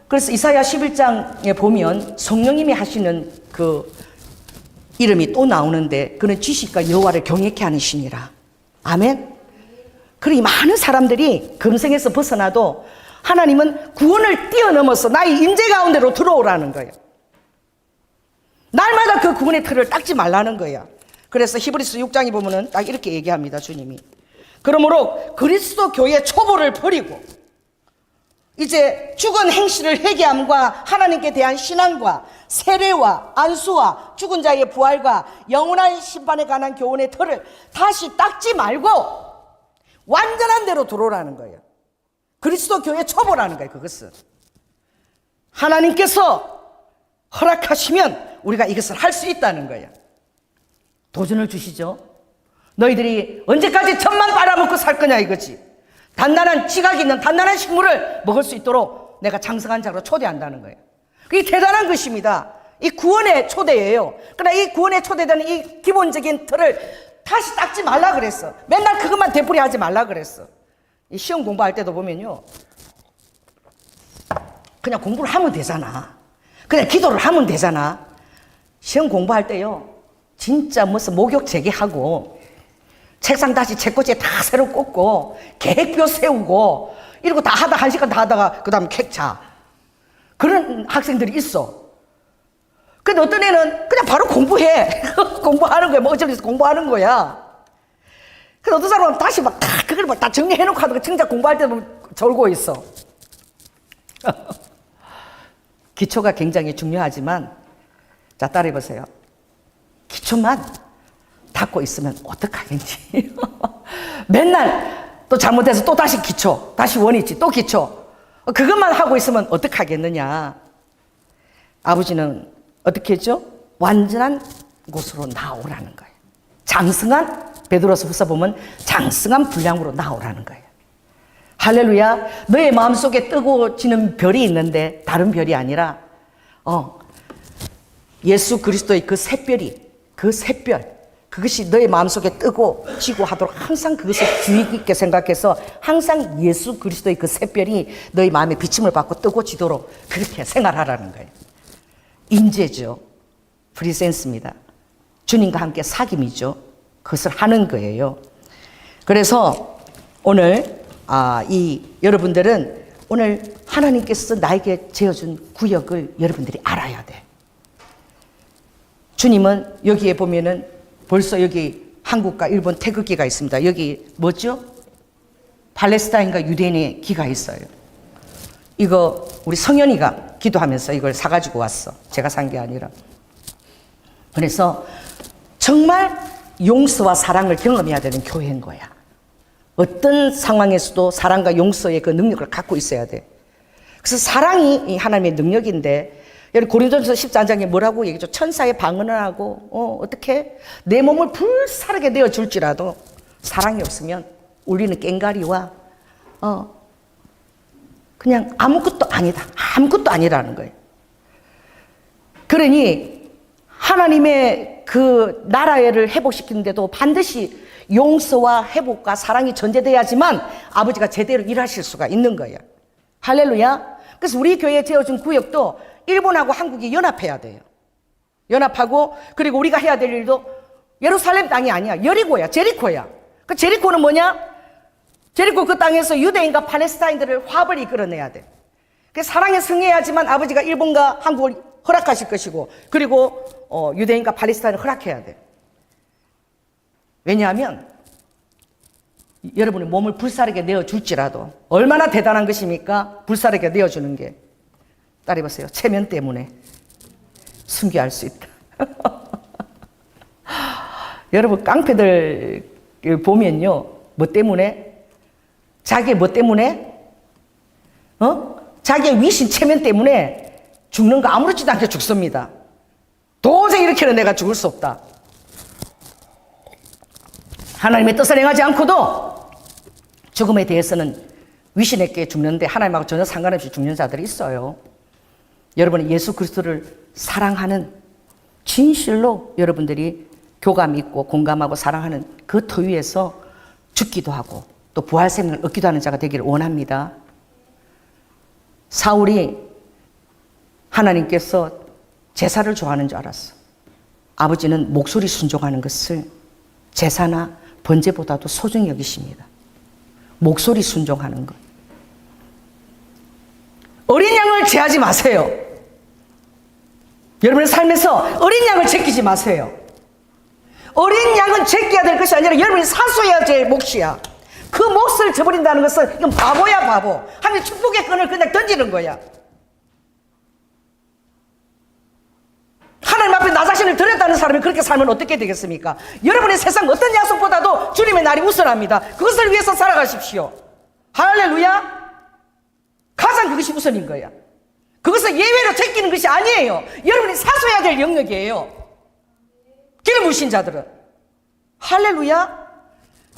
그래서 이사야 11장에 보면 성령님이 하시는 그 이름이 또 나오는데 그는 지식과 여호와를 경외케 하는 신이라. 아멘. 그러니 많은 사람들이 금생에서 벗어나도 하나님은 구원을 뛰어넘어서 나의 임재 가운데로 들어오라는 거예요. 날마다 그 구원의 틀을 닦지 말라는 거야. 그래서 히브리서 6장에 보면은 딱 이렇게 얘기합니다. 주님이. 그러므로 그리스도 교회의 초보를 버리고 이제 죽은 행실을 회개함과 하나님께 대한 신앙과 세례와 안수와 죽은 자의 부활과 영원한 심판에 관한 교훈의 틀을 다시 닦지 말고 완전한 대로 들어오라는 거예요. 그리스도 교회의 초보라는 거예요. 그것은 하나님께서 허락하시면 우리가 이것을 할 수 있다는 거예요. 도전을 주시죠. 너희들이 언제까지 젖만 빨아먹고 살 거냐 이거지. 단단한 지각이 있는 단단한 식물을 먹을 수 있도록 내가 장성한 자로 초대한다는 거예요. 그게 대단한 것입니다. 이 구원의 초대예요. 그러나 이 구원의 초대되는 이 기본적인 틀을 다시 닦지 말라 그랬어. 맨날 그것만 되풀이 하지 말라 그랬어. 이 시험 공부할 때도 보면요, 그냥 공부를 하면 되잖아. 그냥 기도를 하면 되잖아. 시험 공부할 때요, 진짜 무슨 목욕 재개하고 책상 다시 책꽂이에 다 새로 꽂고 계획표 세우고 이러고 다 하다 1시간 다 하다가 그 다음에 객차. 그런 학생들이 있어. 근데 어떤 애는 그냥 바로 공부해. 공부하는 거야. 뭐 어쩌면서 공부하는 거야. 근데 어떤 사람은 다시 막 다 그걸 막 다 정리해놓고 하다가 정작 공부할 때 보면 졸고 있어. 기초가 굉장히 중요하지만, 자, 따라해보세요. 기초만 닦고 있으면 어떡하겠지. 맨날 또 잘못해서 또 다시 기초, 다시 원위치, 또 기초. 그것만 하고 있으면 어떡하겠느냐. 아버지는 어떻게 했죠? 완전한 곳으로 나오라는 거예요. 장성한, 베드로서 후서 보면 장성한 분량으로 나오라는 거예요. 할렐루야. 너의 마음속에 뜨고지는 별이 있는데 다른 별이 아니라 예수 그리스도의 그 샛별이, 그 샛별, 그것이 너의 마음속에 뜨고 지고 하도록 항상 그것을 주의 깊게 생각해서 항상 예수 그리스도의 그 샛별이 너의 마음에 비침을 받고 뜨고 지도록 그렇게 생활하라는 거예요. 인재죠. 프리센스입니다. 주님과 함께 사귐이죠. 그것을 하는 거예요. 그래서 오늘 여러분들은 오늘 하나님께서 나에게 지어준 구역을 여러분들이 알아야 돼. 주님은 여기에 보면은 벌써 여기 한국과 일본 태극기가 있습니다. 여기 뭐죠? 팔레스타인과 유대인의 기가 있어요. 이거 우리 성현이가 기도하면서 이걸 사가지고 왔어. 제가 산 게 아니라. 그래서 정말 용서와 사랑을 경험해야 되는 교회인 거야. 어떤 상황에서도 사랑과 용서의 그 능력을 갖고 있어야 돼. 그래서 사랑이 하나님의 능력인데, 여기 고린도전서 14장에 뭐라고 얘기죠? 천사의 방언을 하고 어떻게 내 몸을 불사르게 내어줄지라도 사랑이 없으면 우리는 꽹가리와 그냥 아무것도 아니다. 아무것도 아니라는 거예요. 그러니 하나님의 그 나라를 회복시키는데도 반드시 용서와 회복과 사랑이 전제돼야지만 아버지가 제대로 일하실 수가 있는 거예요. 할렐루야. 그래서 우리 교회에 지어준 구역도 일본하고 한국이 연합해야 돼요. 연합하고, 그리고 우리가 해야 될 일도 예루살렘 땅이 아니야. 여리고야. 제리코야. 그 제리코는 뭐냐? 제리코 그 땅에서 유대인과 팔레스타인들을 화합을 이끌어내야 돼. 그 사랑에 승리해야지만 아버지가 일본과 한국을 허락하실 것이고, 그리고 유대인과 팔레스타인을 허락해야 돼. 왜냐하면 여러분의 몸을 불사르게 내어줄지라도 얼마나 대단한 것입니까? 불사르게 내어주는 게. 따라해보세요. 체면 때문에 순교할 수 있다. 여러분 깡패들 보면요, 뭐 때문에? 자기의 뭐 때문에? 자기의 위신 체면 때문에 죽는 거 아무렇지도 않게 죽습니다. 도저히 이렇게는 내가 죽을 수 없다. 하나님의 뜻을 행하지 않고도 죽음에 대해서는 위신했게 죽는데 하나님하고 전혀 상관없이 죽는 자들이 있어요. 여러분이 예수 그리스도를 사랑하는, 진실로 여러분들이 교감 있고 공감하고 사랑하는 그 터 위에서 죽기도 하고 또 부활 생명을 얻기도 하는 자가 되기를 원합니다. 사울이 하나님께서 제사를 좋아하는 줄 알았어. 아버지는 목소리 순종하는 것을 제사나 번제보다도 소중히 여기십니다. 목소리 순종하는 것. 어린 양을 제하지 마세요. 여러분의 삶에서 어린 양을 제끼지 마세요. 어린 양은 제껴야 될 것이 아니라 여러분이 사수해야 될 몫이야. 그 몫을 저버린다는 것은 이건 바보야, 바보. 하나님 축복의 끈을 그냥 던지는 거야. 하나님 앞에 나 자신을 드렸다는 사람이 그렇게 살면 어떻게 되겠습니까? 여러분의 세상 어떤 약속보다도 주님의 날이 우선합니다. 그것을 위해서 살아가십시오. 할렐루야. 가장 그것이 우선인 거야. 그것을 예외로 제끼는 것이 아니에요. 여러분이 사수해야 될 영역이에요. 기름 부으신 자들은. 할렐루야.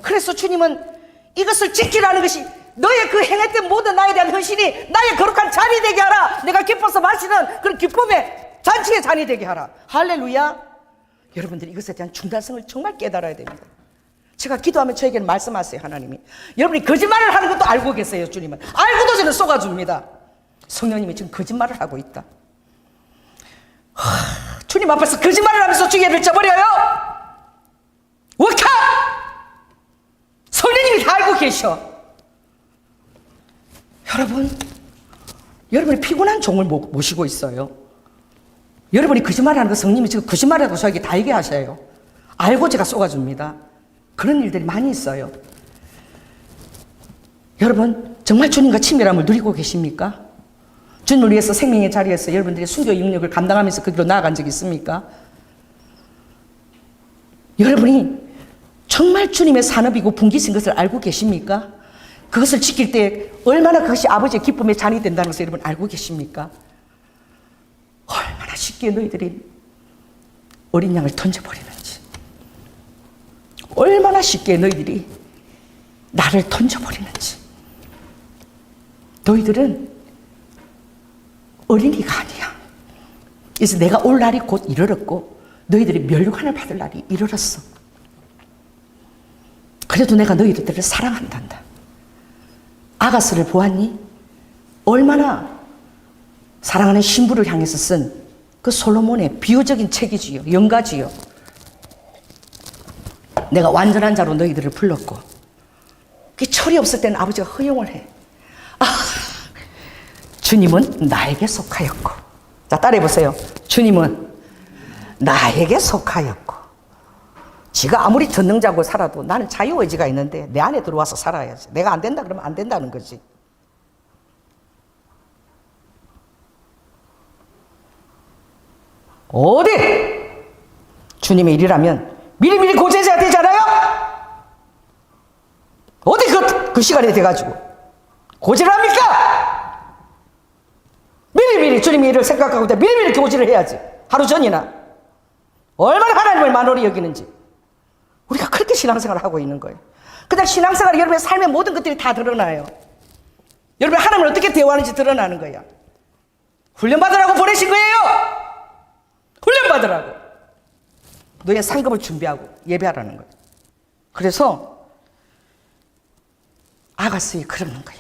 그래서 주님은 이것을 지키라는 것이 너의 그 행했던 모든 나에 대한 헌신이 나의 거룩한 잔이 되게 하라. 내가 기뻐서 마시는 그런 기쁨의 잔치의 잔이 되게 하라. 할렐루야. 여러분들이 이것에 대한 중단성을 정말 깨달아야 됩니다. 제가 기도하면 저에게는 말씀하세요. 하나님이. 여러분이 거짓말을 하는 것도 알고 계세요. 주님은 알고도 저는 쏘아줍니다. 성령님이 지금 거짓말을 하고 있다. 주님 앞에서 거짓말을 하면서 주의를 저버려요. 워카! 성령님이 다 알고 계셔. 여러분이 피곤한 종을 모시고 있어요. 여러분이 거짓말하는 거 성령님이 지금 거짓말하고 저에게 다 알게 하셔요. 알고 제가 쏘아줍니다. 그런 일들이 많이 있어요. 여러분 정말 주님과 친밀함을 누리고 계십니까? 주님을 위해서 생명의 자리에서 여러분들이 순교 영역을 감당하면서 그 길로 나아간 적이 있습니까? 여러분이 정말 주님의 산업이고 분기신 것을 알고 계십니까? 그것을 지킬 때 얼마나 그것이 아버지의 기쁨의 잔이 된다는 것을 여러분 알고 계십니까? 얼마나 쉽게 너희들이 어린 양을 던져버리는지, 얼마나 쉽게 너희들이 나를 던져버리는지. 너희들은 어린이가 아니야. 그래서 내가 올 날이 곧 이르렀고 너희들이 멸관을 받을 날이 이르렀어. 그래도 내가 너희들을 사랑한단다. 아가스를 보았니? 얼마나 사랑하는 신부를 향해서 쓴 그 솔로몬의 비유적인 책이지요. 연가지요. 내가 완전한 자로 너희들을 불렀고 그 철이 없을 때는 아버지가 허용을 해. 주님은 나에게 속하였고. 자, 따라해보세요. 주님은 나에게 속하였고. 지가 아무리 전능자고 살아도 나는 자유의지가 있는데 내 안에 들어와서 살아야지. 내가 안 된다 그러면 안 된다는 거지. 어디 주님의 일이라면 미리미리 고제자가 되잖아요. 어디 그 시간이 돼가지고 고지를 합니까? 미리미리 주님의 일을 생각하고 미리미리 고지를 해야지. 하루 전이나. 얼마나 하나님을 만홀히 여기는지. 우리가 그렇게 신앙생활을 하고 있는 거예요. 그냥 신앙생활이 여러분의 삶의 모든 것들이 다 드러나요. 여러분이 하나님을 어떻게 대화하는지 드러나는 거야. 훈련받으라고 보내신 거예요. 훈련받으라고. 너의 상급을 준비하고 예배하라는 거야. 그래서 아가스에 그러는 거야.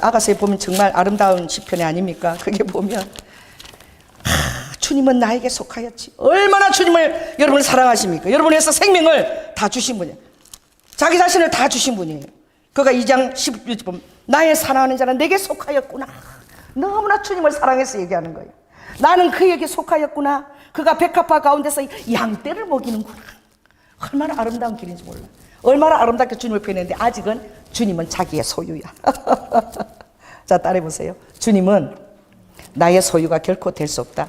아가스에 보면 정말 아름다운 시편이 아닙니까? 그게 보면 주님은 나에게 속하였지. 얼마나 주님을 여러분을 사랑하십니까? 여러분을 위해서 생명을 다 주신 분이에요. 자기 자신을 다 주신 분이에요. 그가 2장 11절 보면 나의 사랑하는 자는 내게 속하였구나. 너무나 주님을 사랑해서 얘기하는 거예요. 나는 그에게 속하였구나. 그가 백합화 가운데서 양떼를 먹이는구나. 얼마나 아름다운 길인지 몰라. 얼마나 아름답게 주님을 표현했는데 아직은 주님은 자기의 소유야. 자, 따라해보세요. 주님은 나의 소유가 결코 될 수 없다.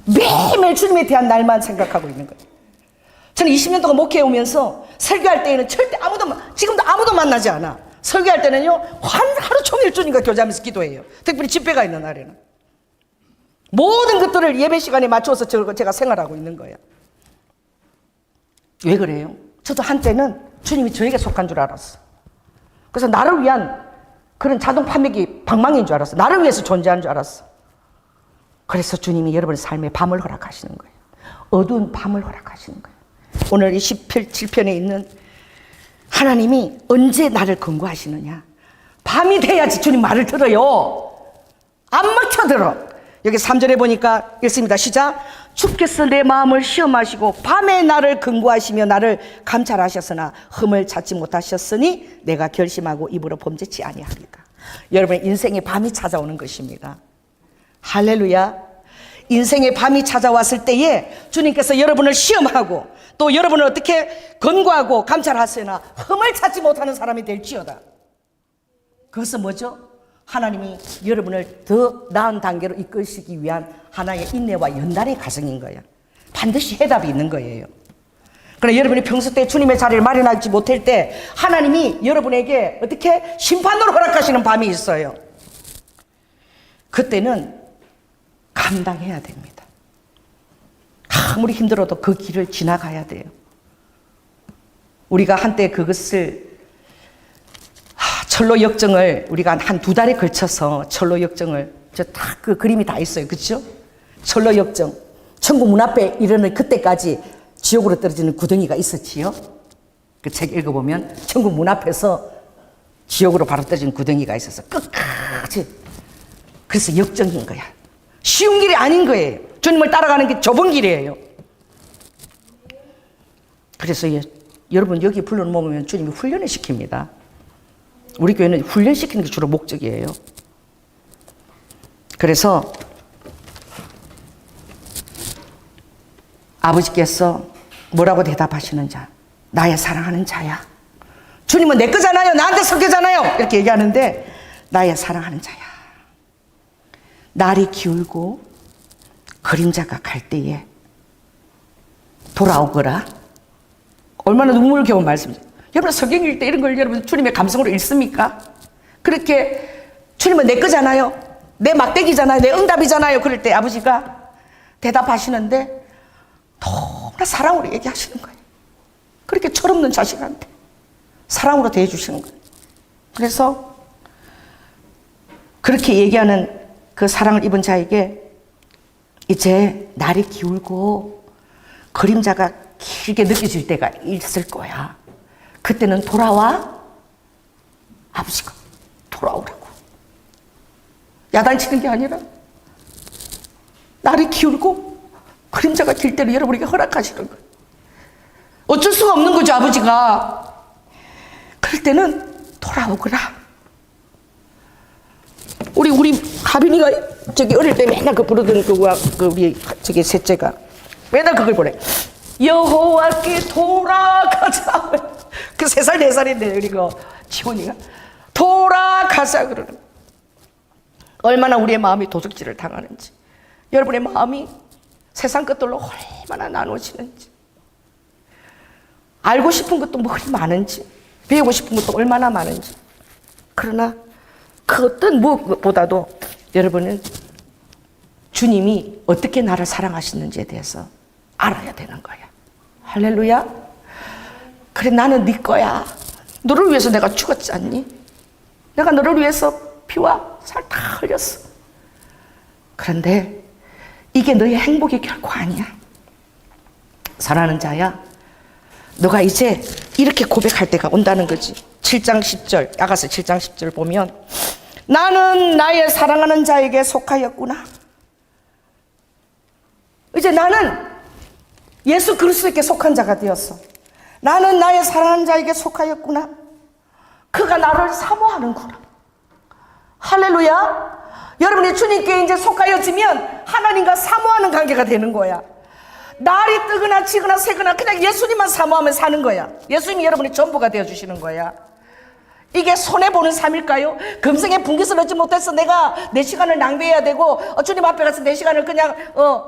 매일매일 주님에 대한 날만 생각하고 있는 거예요. 저는 20년 동안 목회해 오면서 설교할 때에는 절대 지금도 아무도 만나지 않아. 설교할 때는요, 하루 종일 주님과 교제하면서 기도해요. 특별히 집회가 있는 날에는. 모든 것들을 예배 시간에 맞춰서 제가 생활하고 있는 거예요. 왜 그래요? 저도 한때는 주님이 저에게 속한 줄 알았어. 그래서 나를 위한 그런 자동 판매기 방망이인 줄 알았어. 나를 위해서 존재하는 줄 알았어. 그래서 주님이 여러분의 삶에 밤을 허락하시는 거예요. 어두운 밤을 허락하시는 거예요. 오늘 이 17편에 있는 하나님이 언제 나를 권고하시느냐. 밤이 돼야지 주님 말을 들어요. 안 막혀 들어. 여기 3절에 보니까 읽습니다. 시작. 주께서 내 마음을 시험하시고 밤에 나를 근고하시며 나를 감찰하셨으나 흠을 찾지 못하셨으니 내가 결심하고 입으로 범죄치 아니하리다. 여러분, 인생의 밤이 찾아오는 것입니다. 할렐루야. 인생의 밤이 찾아왔을 때에 주님께서 여러분을 시험하고 또 여러분을 어떻게 권고하고 감찰하시나 흠을 찾지 못하는 사람이 될지어다. 그것은 뭐죠? 하나님이 여러분을 더 나은 단계로 이끄시기 위한 하나의 인내와 연단의 과정인 거야. 반드시 해답이 있는 거예요. 그러나 여러분이 평소 때 주님의 자리를 마련하지 못할 때 하나님이 여러분에게 어떻게 심판으로 허락하시는 밤이 있어요. 그때는 감당해야 됩니다. 아무리 힘들어도 그 길을 지나가야 돼요. 우리가 한때 그것을 철로 역정을 우리가 한 2달에 걸쳐서 철로 역정을 저 다 그 그림이 다 있어요. 그렇죠? 철로 역정. 천국 문 앞에 이르는 그때까지 지옥으로 떨어지는 구덩이가 있었지요. 그 책 읽어보면 천국 문 앞에서 지옥으로 바로 떨어지는 구덩이가 있어서 끝까지. 그래서 역정인 거야. 쉬운 길이 아닌 거예요. 주님을 따라가는 게 좁은 길이에요. 그래서 여러분 여기 불러놓으면 주님이 훈련을 시킵니다. 우리 교회는 훈련시키는 게 주로 목적이에요. 그래서 아버지께서 뭐라고 대답하시는 자? 나의 사랑하는 자야. 주님은 내 거잖아요. 나한테 섞여잖아요. 이렇게 얘기하는데 나의 사랑하는 자야. 날이 기울고 그림자가 갈 때에 돌아오거라. 얼마나 눈물겨운 말씀이죠. 여러분 성경 읽을 때 이런 걸 여러분 주님의 감성으로 읽습니까? 그렇게 주님은 내 거잖아요. 내 막대기잖아요. 내 응답이잖아요. 그럴 때 아버지가 대답하시는데 너무나 사랑으로 얘기하시는 거예요. 그렇게 철없는 자식한테 사랑으로 대해주시는 거예요. 그래서 그렇게 얘기하는 그 사랑을 입은 자에게 이제 날이 기울고 그림자가 길게 느껴질 때가 있을 거야. 그때는 돌아와. 아버지가 돌아오라고. 야단치는 게 아니라 날이 기울고 그림자가 길 때를 여러분에게 허락하시는 거예요. 어쩔 수가 없는 거죠, 아버지가. 그럴 때는 돌아오거라. 우리 하빈이가 저기 어릴 때 맨날 그 부르던 그 우리 저기 셋째가 맨날 그걸 보래. 여호와께 돌아가자. 그 3살 4살인데 우리 그 지훈이가 돌아가자 그러는. 얼마나 우리의 마음이 도적질을 당하는지, 여러분의 마음이 세상 것들로 얼마나 나눠지는지, 알고 싶은 것도 뭐 그리 많은지, 배우고 싶은 것도 얼마나 많은지. 그러나 그 어떤 무엇보다도 여러분은 주님이 어떻게 나를 사랑하시는지에 대해서 알아야 되는 거야. 할렐루야. 그래, 나는 네 거야. 너를 위해서 내가 죽었지 않니? 내가 너를 위해서 피와 살 다 흘렸어. 그런데 이게 너의 행복이 결코 아니야. 사랑하는 자야, 너가 이제 이렇게 고백할 때가 온다는 거지. 7장 10절, 야가서 7장 10절 보면 나는 나의 사랑하는 자에게 속하였구나. 이제 나는 예수 그리스도께 속한 자가 되었어. 나는 나의 사랑하는 자에게 속하였구나. 그가 나를 사모하는구나. 할렐루야. 여러분이 주님께 이제 속하여지면 하나님과 사모하는 관계가 되는 거야. 날이 뜨거나 지거나 새거나 그냥 예수님만 사모하면 사는 거야. 예수님이 여러분의 전부가 되어주시는 거야. 이게 손해보는 삶일까요? 금생에 분깃을 얻지 못해서 내가 내 시간을 낭비해야 되고 주님 앞에 가서 내 시간을 그냥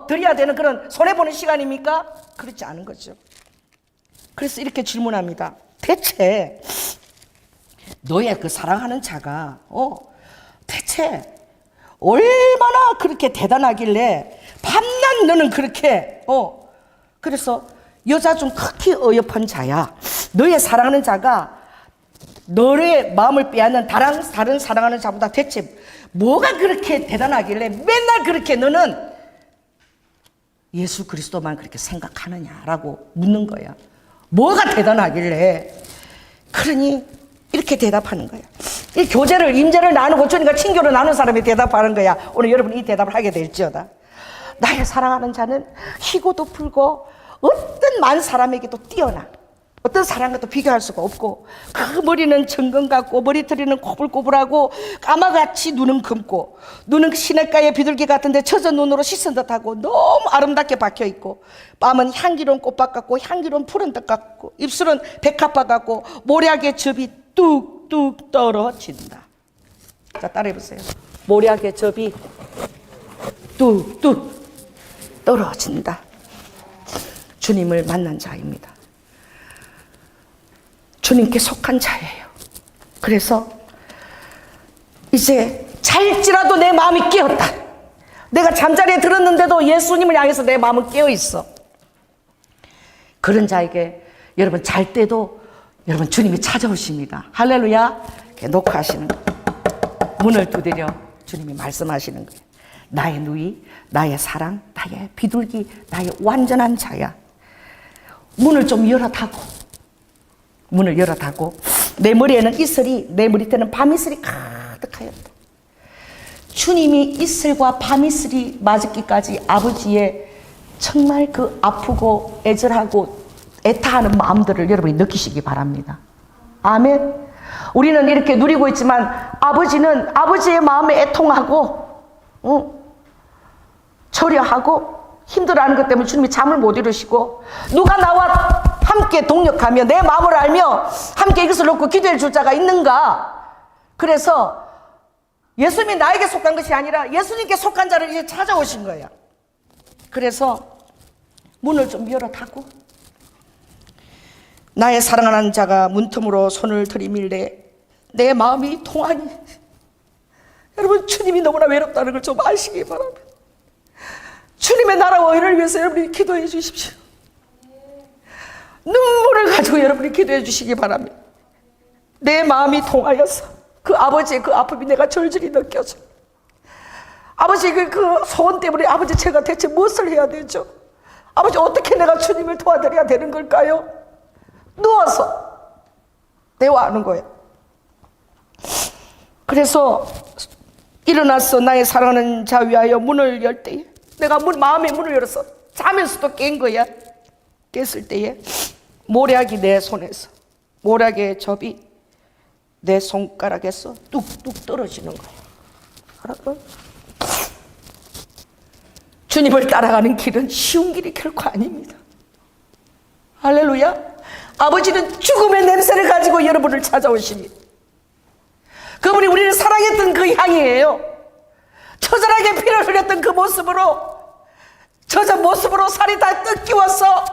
드려야 되는 그런 손해보는 시간입니까? 그렇지 않은 거죠. 그래서 이렇게 질문합니다. 대체 너의 그 사랑하는 자가 대체 얼마나 그렇게 대단하길래 밤낮 너는 그렇게 그래서 여자 중 극히 어여쁜 자야. 너의 사랑하는 자가 너의 마음을 빼앗는 다른 사랑하는 자보다 대체 뭐가 그렇게 대단하길래 맨날 그렇게 너는 예수 그리스도만 그렇게 생각하느냐라고 묻는 거야. 뭐가 대단하길래. 그러니 이렇게 대답하는 거야. 이 교제를 임재를 나누고 주님과 친교를 나눈 사람이 대답하는 거야. 오늘 여러분 이 대답을 하게 될지어다. 나의 사랑하는 자는 희고도 풀고 어떤 많은 사람에게도 뛰어나 어떤 사람과도 비교할 수가 없고 그 머리는 정금 같고 머리털이는 꼬불꼬불하고 까마같이 눈은 검고 눈은 시냇가의 비둘기 같은데 젖은 눈으로 씻은 듯하고 너무 아름답게 박혀있고 뺨은 향기로운 꽃밭 같고 향기로운 푸른 듯 같고 입술은 백합화 같고 모략의 접이 뚝뚝 떨어진다. 자, 따라해보세요. 모략의 접이 뚝뚝 떨어진다. 주님을 만난 자입니다. 주님께 속한 자예요. 그래서 이제 잘지라도 내 마음이 깨었다. 내가 잠자리에 들었는데도 예수님을 향해서 내 마음은 깨어있어. 그런 자에게 여러분 잘 때도 여러분 주님이 찾아오십니다. 할렐루야. 녹화하시는 거예요. 문을 두드려 주님이 말씀하시는 거예요. 나의 누이, 나의 사랑, 나의 비둘기, 나의 완전한 자야. 문을 좀 열어다고. 문을 열어다고. 내 머리에는 이슬이, 내 머리때는 밤이슬이 가득하였다. 주님이 이슬과 밤이슬이 맞았기까지 아버지의 정말 그 아프고 애절하고 애타하는 마음들을 여러분이 느끼시기 바랍니다. 아멘. 우리는 이렇게 누리고 있지만 아버지는 아버지의 마음에 애통하고 절여하고 힘들어하는 것 때문에 주님이 잠을 못 이루시고 누가 나와 함께 동력하며 내 마음을 알며 함께 이것을 놓고 기도해 줄 자가 있는가. 그래서 예수님이 나에게 속한 것이 아니라 예수님께 속한 자를 이제 찾아오신 거예요. 그래서 문을 좀 열어닫고 나의 사랑하는 자가 문틈으로 손을 들이밀래 내 마음이 통하니. 여러분 주님이 너무나 외롭다는 걸 좀 아시기 바랍니다. 주님의 나라와 의를 위해서 여러분이 기도해 주십시오. 눈물을 가지고 여러분이 기도해 주시기 바랍니다. 내 마음이 통하여서 그 아버지의 그 아픔이 내가 절절히 느껴져. 아버지 그 소원 때문에 아버지 제가 대체 무엇을 해야 되죠? 아버지 어떻게 내가 주님을 도와드려야 되는 걸까요? 누워서 대화하는 거예요. 그래서 일어나서 나의 사랑하는 자 위하여 문을 열 때에 내가 마음의 문을 열어서 자면서도 깬 거야. 깼을 때에 모략이 내 손에서 모략의 접이 내 손가락에서 뚝뚝 떨어지는 거야. 알았어? 주님을 따라가는 길은 쉬운 길이 결코 아닙니다. 할렐루야. 아버지는 죽음의 냄새를 가지고 여러분을 찾아오십니다. 그분이 우리를 사랑했던 그 향이에요. 처절하게 피를 흘렸던 그 모습으로 젖은 모습으로 살이 다 뜯기워서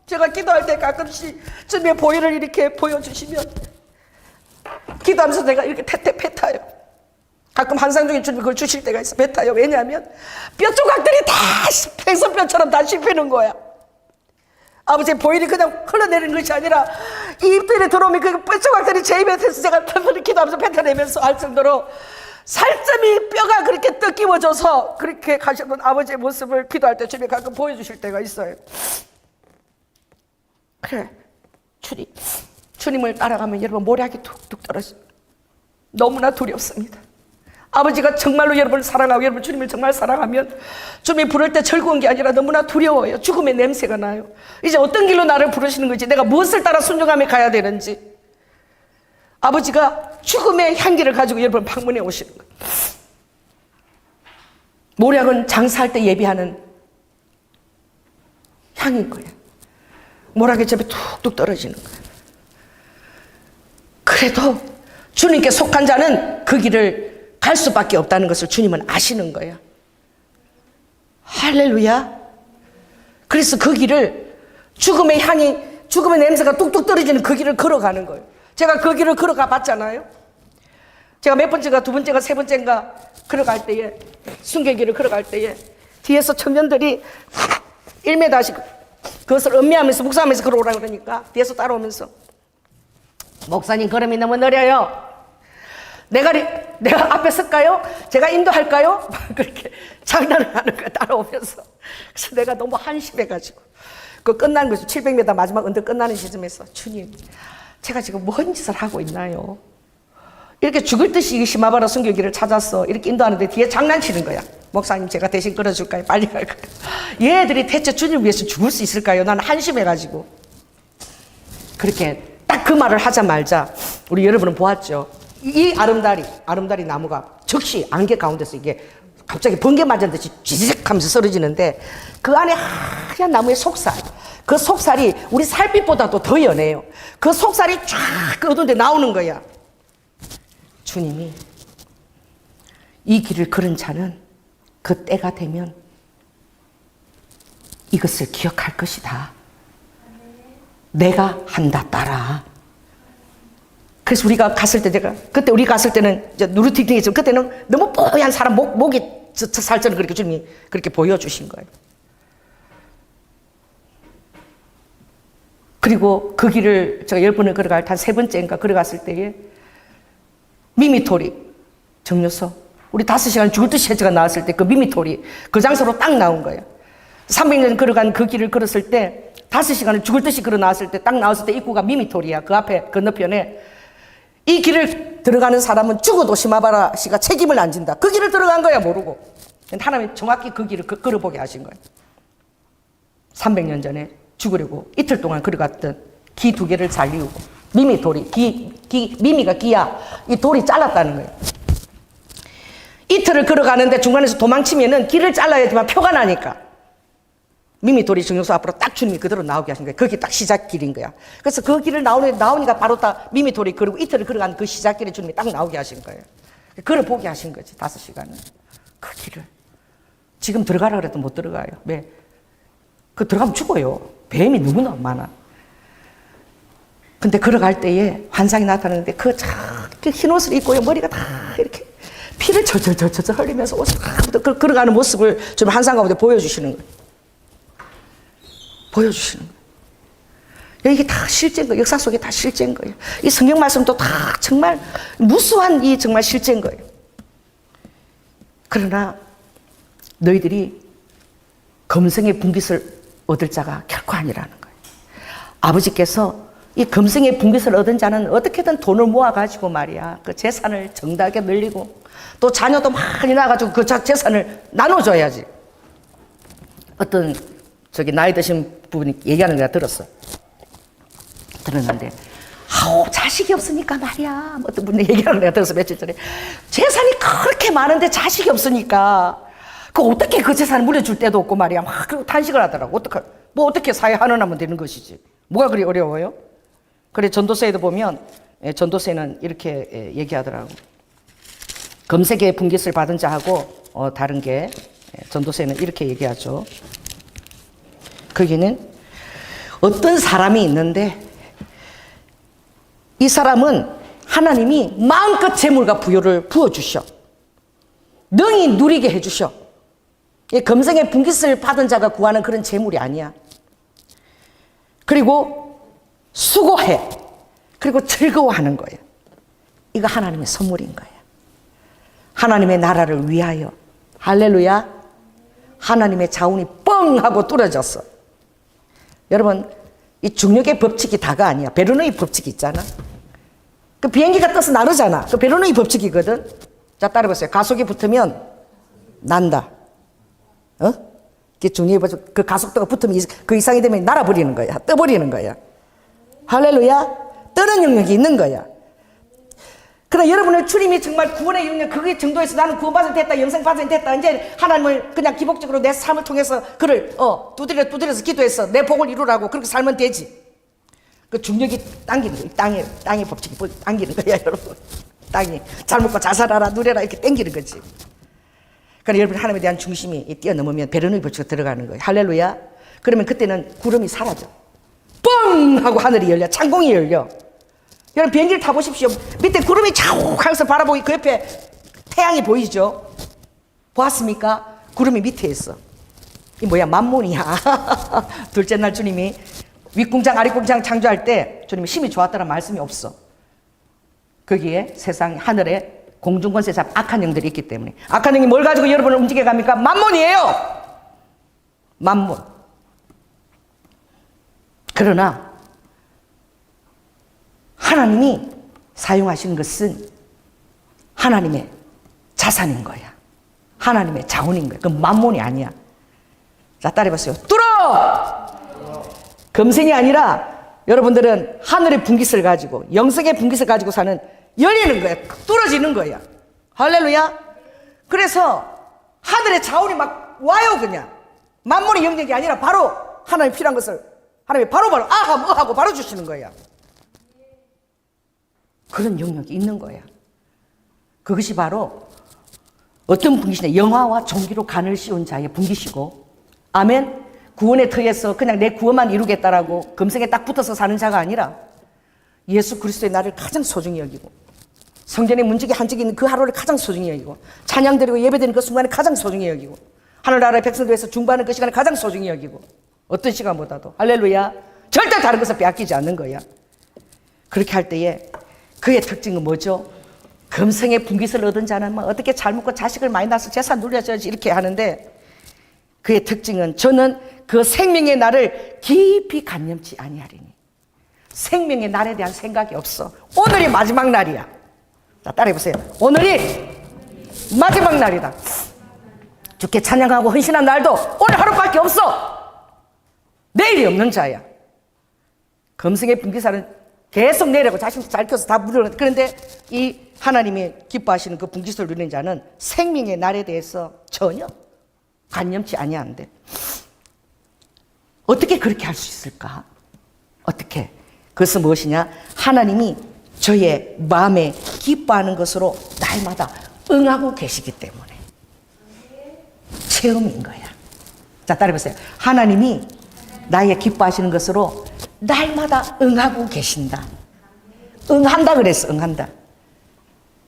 제가 기도할 때 가끔씩 주님의 보혈을 이렇게 보여주시면 기도하면서 내가 이렇게 태태 뱉어요. 가끔 환상 중에 주님이 그걸 주실 때가 있어. 뱉어요. 왜냐하면 뼈 조각들이 다 생선뼈처럼 다 씹히는 거야. 아버지의 보혈이 그냥 흘러내리는 것이 아니라 이 입들에 들어오면 그 뼈 조각들이 제 입에 대해서 제가 털털히 기도하면서 뱉어내면서 할 정도로 살점이 뼈가 그렇게 뜯기워져서 그렇게 가셨던 아버지의 모습을 기도할 때 주님이 가끔 보여주실 때가 있어요. 그래, 주님을 따라가면 여러분 모략이 툭툭 떨어집니다. 너무나 두렵습니다. 아버지가 정말로 여러분을 사랑하고 여러분 주님을 정말 사랑하면 주님이 부를 때 즐거운 게 아니라 너무나 두려워요. 죽음의 냄새가 나요. 이제 어떤 길로 나를 부르시는 건지, 내가 무엇을 따라 순종하며 가야 되는지. 아버지가 죽음의 향기를 가지고 여러분 방문해 오시는 거예요. 모략은 장사할 때 예비하는 향인 거예요. 모략의 접이 툭툭 떨어지는 거예요. 그래도 주님께 속한 자는 그 길을 갈 수밖에 없다는 것을 주님은 아시는 거예요. 할렐루야. 그래서 그 길을 죽음의 향이, 죽음의 냄새가 뚝뚝 떨어지는 그 길을 걸어가는 거예요. 제가 그 길을 걸어가 봤잖아요. 제가 몇 번째가, 두 번째가, 세 번째인가 걸어갈 때에, 순교길을 걸어갈 때에 뒤에서 청년들이 1m씩 그것을 음미하면서 묵상하면서 걸어오라 그러니까 뒤에서 따라오면서 목사님 걸음이 너무 느려요. 내가 앞에 설까요? 제가 인도할까요? 그렇게 장난을 하는 거야, 따라오면서. 그래서 내가 너무 한심해가지고. 그 끝난 거죠. 700m 마지막 언덕 끝나는 시점에서. 주님, 제가 지금 뭔 짓을 하고 있나요? 이렇게 죽을 듯이 시마바라 순교길을 찾아서 이렇게 인도하는데 뒤에 장난치는 거야. 목사님 제가 대신 끌어줄까요? 빨리 갈까요? 얘들이 대체 주님을 위해서 죽을 수 있을까요? 나는 한심해가지고. 그렇게 딱 그 말을 하자마자 우리 여러분은 보았죠. 이 아름다리 나무가 즉시 안개 가운데서 이게 갑자기 번개 맞은 듯이 쥐직 하면서 쓰러지는데 그 안에 하얀 나무의 속살, 그 속살이 우리 살빛보다도 더 연해요. 그 속살이 쫙 어두운데 나오는 거야. 주님이 이 길을 걸은 자는 그 때가 되면 이것을 기억할 것이다. 내가 한다 따라. 그래서 우리가 갔을 때 그때 우리 갔을 때는 이제 누르팅팅했지만 그때는 너무 뽀얀 사람 목이 살처럼 그렇게 주님이 그렇게 보여주신 거예요. 그리고 그 길을 제가 10번을 걸어갈 때 한 3번째인가 걸어갔을 때에 미미토리 정류소 우리 5시간 죽을 듯이 해제가 나왔을 때 그 미미토리 그 장소로 딱 나온 거예요. 300년 걸어간 그 길을 걸었을 때 5시간을 죽을 듯이 걸어 나왔을 때 딱 나왔을 때 입구가 미미토리야. 그 앞에 건너편에 이 길을 들어가는 사람은 죽어도 시마바라 씨가 책임을 안 진다. 그 길을 들어간 거야 모르고. 하나님이 정확히 그 길을 걸어보게 하신 거예요. 300년 전에 죽으려고 이틀 동안 걸어갔던 기 2개를 잘리우고 미미돌이 미미가 기야 이 돌이 잘랐다는 거예요. 이틀을 걸어가는데 중간에서 도망치면은 길을 잘라야지만 표가 나니까 미미돌이 정류소 앞으로 딱 주님이 그대로 나오게 하신 거예요. 그게 딱 시작 길인 거야. 그래서 그 길을 나오니까 바로 딱 미미돌이 그리고 이틀을 걸어간 그 시작 길에 주님이 딱 나오게 하신 거예요. 걸어보게 하신 거지 5시간을. 그 길을 지금 들어가라 그래도 못 들어가요. 왜? 그 들어가면 죽어요. 뱀이 너무나 많아. 근데 걸어갈 때에 환상이 나타나는데 그 흰 옷을 입고요. 머리가 다 이렇게 피를 절절절절 흘리면서 옷을 다 걸어가는 모습을 좀 환상 가운데 보여주시는 거예요. 보여주시는 거예요. 이게 다 실제인 거예요. 역사 속에 다 실제인 거예요. 이 성경 말씀도 다 정말 무수한 이 정말 실제인 거예요. 그러나 너희들이 검성의 분깃을 얻을 자가 결코 아니라는 거예요. 아버지께서 이 검성의 분깃을 얻은 자는 어떻게든 돈을 모아가지고 말이야. 그 재산을 정당하게 늘리고 또 자녀도 많이 낳아가지고 그 재산을 나눠줘야지. 어떤 나이 드신 분이 얘기하는 거 내가 들었어. 들었는데 자식이 없으니까 말이야. 어떤 분이 얘기하는 거 내가 들었어 며칠 전에. 재산이 그렇게 많은데 자식이 없으니까 어떻게 그 재산을 물려줄 때도 없고 말이야. 막 그리고 탄식을 하더라고. 어떻게 사회 환원하면 되는 것이지. 뭐가 그리 어려워요? 그래 전도서에도 보면 전도서에는 이렇게 얘기하더라고. 검색의 분깃을 받은 자하고 다른 게 전도서에는 이렇게 얘기하죠. 거기는 어떤 사람이 있는데 이 사람은 하나님이 마음껏 재물과 부요를 부어주셔. 능히 누리게 해주셔. 검성의 분깃을 받은 자가 구하는 그런 재물이 아니야. 그리고 수고해. 그리고 즐거워하는 거예요. 이거 하나님의 선물인 거예요. 하나님의 나라를 위하여. 할렐루야. 하나님의 자운이 뻥 하고 뚫어졌어. 여러분 이 중력의 법칙이 다가 아니야. 베르누이 법칙이 있잖아. 그 비행기가 떠서 나르잖아. 그 베르누이 법칙이거든. 자 따라보세요. 가속이 붙으면 난다. 그 가속도가 붙으면 그 이상이 되면 날아버리는 거야. 떠버리는 거야. 할렐루야. 떠는 영역이 있는 거야. 그러나 여러분의 주님이 정말 구원의 영역 그게 정도에서 나는 구원받은 됐다 영생받은 됐다 이제 하나님을 그냥 기복적으로 내 삶을 통해서 그를 두드려서 기도해서 내 복을 이루라고 그렇게 살면 되지. 그 중력이 당기는 거야. 땅의 법칙이 당기는 거야 여러분. 땅이 잘 먹고 잘 살아라 누려라 이렇게 당기는 거지. 그러니까 여러분 하나님에 대한 중심이 뛰어넘으면 베르누이 법칙으로 들어가는 거예요. 할렐루야. 그러면 그때는 구름이 사라져. 뻥 하고 하늘이 열려. 창공이 열려. 여러분 비행기를 타보십시오. 밑에 구름이 자욱하면서 바라보기 그 옆에 태양이 보이죠? 보았습니까? 구름이 밑에 있어. 이 뭐야 만문이야. 둘째 날 주님이 윗궁장 아랫궁장 창조할 때 주님이 힘이 좋았다는 말씀이 없어. 거기에 세상 하늘에 공중권세 잡 악한 영들이 있기 때문에. 악한 영이 뭘 가지고 여러분을 움직여 갑니까? 만문이에요. 만문. 그러나 하나님이 사용하시는 것은 하나님의 자산인 거야. 하나님의 자원인 거예요. 그건 만몬이 아니야. 자, 따라해보세요. 뚫어! 금생이 아니라 여러분들은 하늘의 분깃을 가지고 영성의 분깃을 가지고 사는 열리는 거야. 뚫어지는 거야. 할렐루야. 그래서 하늘의 자원이 막 와요. 그냥 만몬의 영역이 아니라 바로 하나님 필요한 것을 하나님이 바로 하고 바로 주시는 거야. 그런 영역이 있는 거야. 그것이 바로 어떤 분깃이냐, 영화와 종기로 간을 씌운 자의 분깃이고, 아멘. 구원의 터에서 그냥 내 구원만 이루겠다라고 금생에 딱 붙어서 사는 자가 아니라 예수 그리스도의 나를 가장 소중히 여기고 성전의 문지기 한적이 있는 그 하루를 가장 소중히 여기고 찬양 드리고 예배드리는 그 순간을 가장 소중히 여기고 하늘나라의 백성들에서 중보하는 그 시간을 가장 소중히 여기고 어떤 시간보다도 할렐루야, 절대 다른 것을 빼앗기지 않는 거야. 그렇게 할 때에 그의 특징은 뭐죠? 금생의 분깃을 얻은 자는 뭐 어떻게 잘 먹고 자식을 많이 낳아서 재산 눌려줘야지 이렇게 하는데, 그의 특징은 저는 그 생명의 날을 깊이 간념치 아니하리니. 생명의 날에 대한 생각이 없어. 오늘이 마지막 날이야. 자, 따라해보세요. 오늘이 마지막 날이다. 주께 찬양하고 헌신한 날도 오늘 하루밖에 없어. 내일이 없는 자야. 금생의 분깃살은 계속 내려고 자신도 잘 켜서 다 물려놓는데, 그런데 이 하나님이 기뻐하시는 그 분깃을 누리는 자는 생명의 날에 대해서 전혀 관념치 아니하는데, 어떻게 그렇게 할 수 있을까? 어떻게? 그것은 무엇이냐? 하나님이 저의 마음에 기뻐하는 것으로 날마다 응하고 계시기 때문에 체험인 거야. 자, 따라해보세요. 하나님이 나의 기뻐하시는 것으로 날마다 응하고 계신다. 응한다 그랬어. 응한다.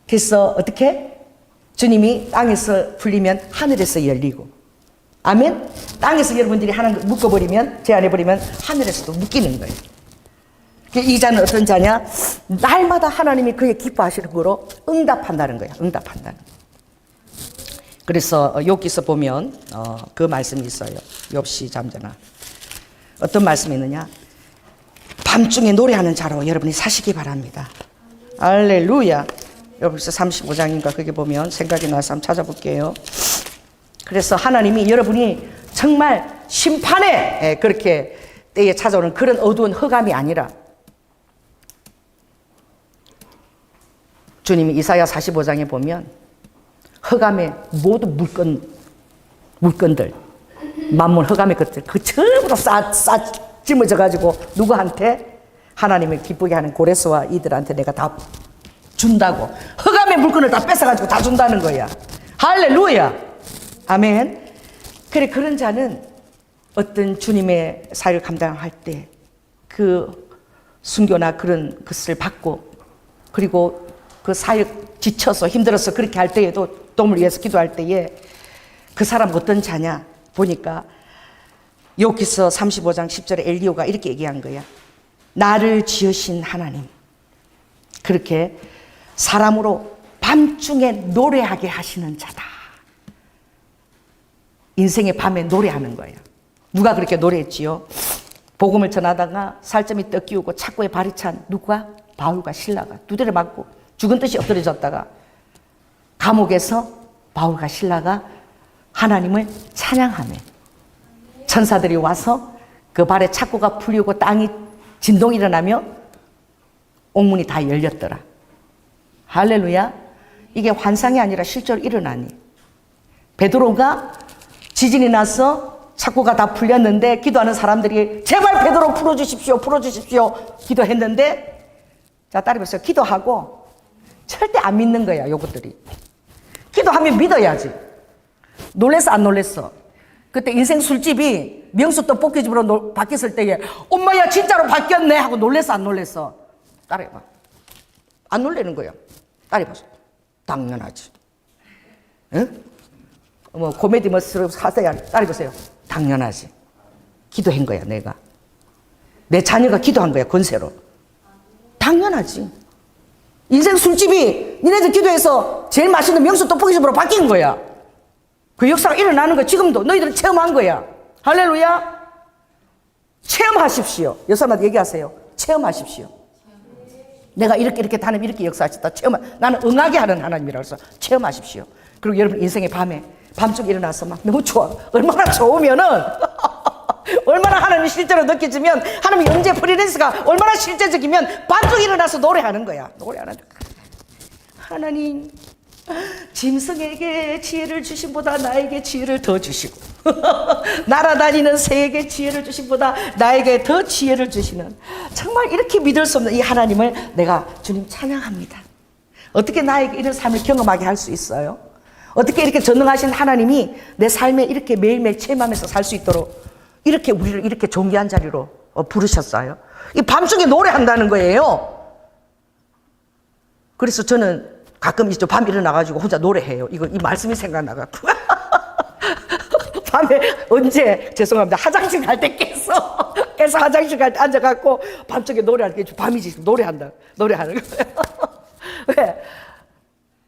그래서 어떻게? 주님이 땅에서 풀리면 하늘에서 열리고, 아멘. 땅에서 여러분들이 하나님 묶어버리면, 제안해버리면 하늘에서도 묶이는 거예요. 이 자는 어떤 자냐? 날마다 하나님이 그의 기뻐하시는 거로 응답한다는 거야. 응답한다는. 그래서 욥기서 보면 그 말씀이 있어요. 욥시 잠자나. 어떤 말씀이 있느냐? 밤중에 노래하는 자로 여러분이 사시기 바랍니다. 할렐루야. 욥기서 35장인가 그게 보면 생각이 나서 한번 찾아볼게요. 그래서 하나님이 여러분이 정말 심판에 그렇게 때에 찾아오는 그런 어두운 흑암이 아니라, 주님이 이사야 45장에 보면 흑암의 모든 물건들, 만물 흑암의 것들, 그 전부 다 찜어져 가지고 누구한테? 하나님을 기쁘게 하는 고레스와 이들한테 내가 다 준다고. 흑암의 물건을 다 뺏어가지고 다 준다는 거야. 할렐루야. 아멘. 그래, 그런 자는 어떤 주님의 사역을 감당할 때 그 순교나 그런 것을 받고, 그리고 그 사역 지쳐서 힘들어서 그렇게 할 때에도 도움을 위해서 기도할 때에 그 사람 어떤 자냐 보니까 욥기서 35장 10절에 엘리야가 이렇게 얘기한 거야. 나를 지으신 하나님, 그렇게 사람으로 밤중에 노래하게 하시는 자다. 인생의 밤에 노래하는 거예요. 누가 그렇게 노래했지요? 복음을 전하다가 살점이 떡 끼우고 착고에 발이 찬 누가? 바울과 실라가 두드려 맞고 죽은 듯이 엎드려졌다가 감옥에서 바울과 실라가 하나님을 찬양하며 천사들이 와서 그 발에 착고가 풀리고 땅이 진동이 일어나며 옥문이 다 열렸더라. 할렐루야. 이게 환상이 아니라 실제로 일어나니, 베드로가 지진이 나서 착고가 다 풀렸는데 기도하는 사람들이 제발 베드로 풀어주십시오, 풀어주십시오 기도했는데, 자, 따라해보세요. 기도하고 절대 안 믿는 거야. 요것들이 기도하면 믿어야지. 놀랬어 안 놀랬어? 그때 인생 술집이 명수 떡볶이집으로 바뀌었을 때에 엄마야 진짜로 바뀌었네 하고 놀랬어 안 놀랬어? 따라해봐. 안 놀래는 거야. 따라해보세요. 당연하지. 응? 뭐 코미디 멋스러워 하세요. 따라해보세요. 당연하지. 기도한 거야. 내가 내 자녀가 기도한 거야. 권세로. 당연하지. 인생 술집이 니네들 기도해서 제일 맛있는 명수 떡볶이집으로 바뀐 거야. 그 역사가 일어나는 거야. 지금도 너희들은 체험한 거야. 할렐루야. 체험하십시오. 여사님한테 얘기하세요. 체험하십시오. 내가 이렇게 하나님 이렇게 역사하셨다. 나는 응하게 하는 하나님이라고 해서 체험하십시오. 그리고 여러분 인생의 밤에 밤중에 일어나서 막 너무 좋아. 얼마나 좋으면은 얼마나 하나님이 실제로 느껴지면, 하나님이 영재 프리랜스가 얼마나 실제적이면 밤중에 일어나서 노래하는 거야. 노래하는 거야. 하나님, 짐승에게 지혜를 주심보다 나에게 지혜를 더 주시고 날아다니는 새에게 지혜를 주심보다 나에게 더 지혜를 주시는, 정말 이렇게 믿을 수 없는 이 하나님을 내가 주님 찬양합니다. 어떻게 나에게 이런 삶을 경험하게 할 수 있어요? 어떻게 이렇게 전능하신 하나님이 내 삶에 이렇게 매일매일 체험하면서 살 수 있도록 이렇게 우리를 이렇게 존귀한 자리로 부르셨어요? 이 밤중에 노래한다는 거예요. 그래서 저는 가끔 이제 밤 일어나가지고 혼자 노래해요. 이 말씀이 생각나가지고. 밤에 언제, 죄송합니다, 화장실 갈 때 깨서 화장실 갈 때 앉아갖고 밤중에 노래할 때, 밤이지, 노래하는 거예요. 왜?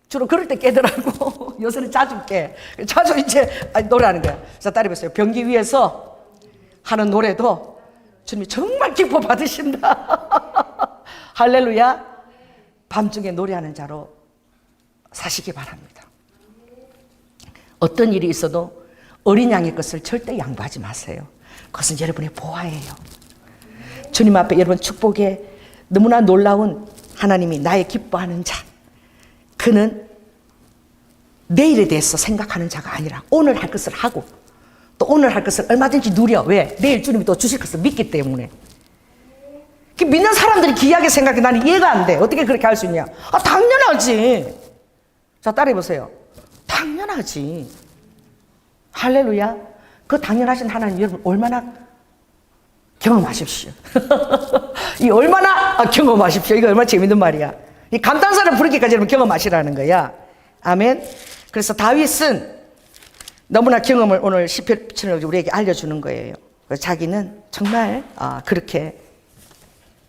주로 그럴 때 깨더라고. 요새는 자주 깨. 자주 이제 노래하는 거야. 자, 따라해보세요. 변기 위에서 하는 노래도 주님이 정말 기뻐 받으신다. 할렐루야. 밤중에 노래하는 자로 사시기 바랍니다. 어떤 일이 있어도 어린 양의 것을 절대 양보하지 마세요. 그것은 여러분의 보화예요. 주님 앞에 여러분 축복에 너무나 놀라운 하나님이 나의 기뻐하는 자, 그는 내일에 대해서 생각하는 자가 아니라 오늘 할 것을 하고 또 오늘 할 것을 얼마든지 누려. 왜? 내일 주님이 또 주실 것을 믿기 때문에. 믿는 사람들이 기이하게 생각해. 나는 이해가 안 돼. 어떻게 그렇게 할 수 있냐? 당연하지. 자, 따라해보세요. 당연하지. 할렐루야. 그 당연하신 하나님 여러분 얼마나 경험하십시오. 이 얼마나 경험하십시오. 이거 얼마나 재밌는 말이야. 이 감탄사를 부르기까지 여러분 경험하시라는 거야. 아멘. 그래서 다윗은 너무나 경험을 오늘 시편을 우리에게 알려주는 거예요. 자기는 정말 그렇게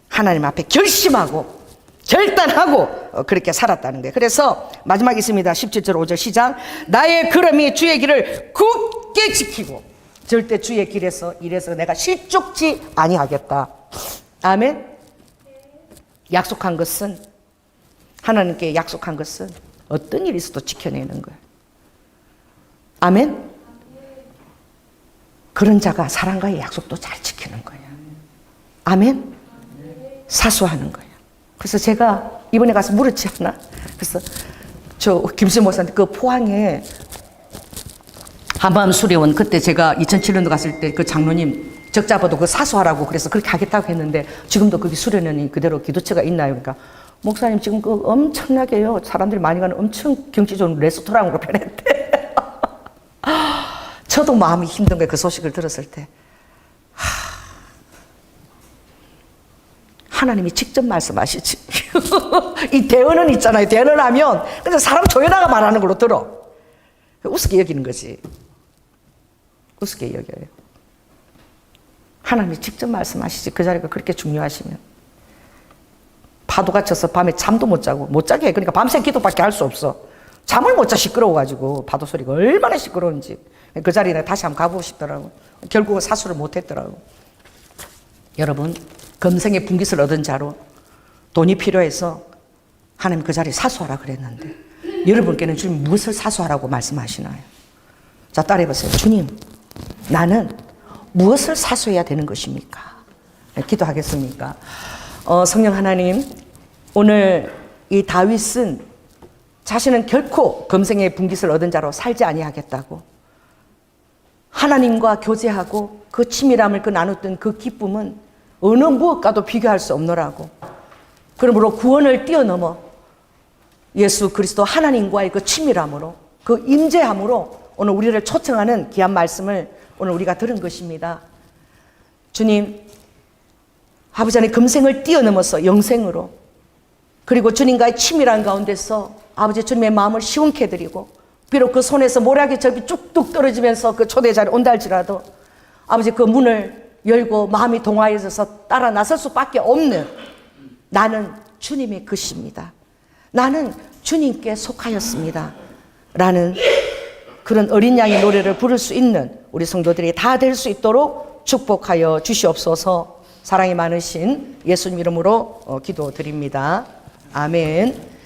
하나님 앞에 결심하고 결단하고 그렇게 살았다는 거예요. 그래서 마지막에 있습니다. 17절 5절 시작. 나의 걸음이 주의 길을 굳게 지키고 절대 주의 길에서 이래서 내가 실족지 아니하겠다. 아멘. 약속한 것은, 하나님께 약속한 것은 어떤 일이 있어도 지켜내는 거예요. 아멘. 그런 자가 사랑과의 약속도 잘 지키는 거예요. 아멘. 사수하는 거예요. 그래서 제가 이번에 가서 물었지 않나? 그래서 저 김수현 목사한테 그 포항에 한밤 수련원, 그때 제가 2007년도 갔을 때 그 장로님 적자보도 그 사수하라고 그래서 그렇게 하겠다고 했는데 지금도 거기 수련원이 그대로 기도처가 있나요? 그러니까 목사님 지금 그 엄청나게요. 사람들이 많이 가는 엄청 경치 좋은 레스토랑으로 변했대. 저도 마음이 힘든 거예요. 그 소식을 들었을 때. 하나님이 직접 말씀하시지. 이 대언은 있잖아요. 대언을 하면 근데 사람 조연아가 말하는 걸로 들어. 우습게 여기는 거지. 우습게 여겨요. 하나님이 직접 말씀하시지. 그 자리가 그렇게 중요하시면. 파도가 쳐서 밤에 잠도 못 자고 못 자게 해. 그러니까 밤새 기도밖에 할 수 없어. 잠을 못 자. 시끄러워가지고 파도 소리가 얼마나 시끄러운지. 그 자리에 다시 한번 가보고 싶더라고. 결국은 사수를 못했더라고. 여러분, 금생의 분깃을 얻은 자로 돈이 필요해서 하나님 그 자리에 사수하라 그랬는데 여러분께는 주님 무엇을 사수하라고 말씀하시나요? 자, 따라해보세요. 주님, 나는 무엇을 사수해야 되는 것입니까? 네, 기도하겠습니까? 성령 하나님, 오늘 이 다윗은 자신은 결코 금생의 분깃을 얻은 자로 살지 아니하겠다고, 하나님과 교제하고 그 친밀함을 나눴던 그 기쁨은 어느 무엇과도 비교할 수 없노라고. 그러므로 구원을 뛰어넘어 예수 그리스도 하나님과의 그 친밀함으로, 그 임재함으로 오늘 우리를 초청하는 귀한 말씀을 오늘 우리가 들은 것입니다. 주님, 아버지 안에 금생을 뛰어넘어서 영생으로, 그리고 주님과의 친밀한 가운데서 아버지 주님의 마음을 시원케 해드리고, 비록 그 손에서 모락의 접이 쭉쭉 떨어지면서 그 초대 자리에 온다 할지라도 아버지 그 문을 열고 마음이 동화해져서 따라 나설 수밖에 없는, 나는 주님의 것입니다. 나는 주님께 속하였습니다. 라는 그런 어린 양의 노래를 부를 수 있는 우리 성도들이 다 될 수 있도록 축복하여 주시옵소서. 사랑이 많으신 예수님 이름으로 기도드립니다. 아멘.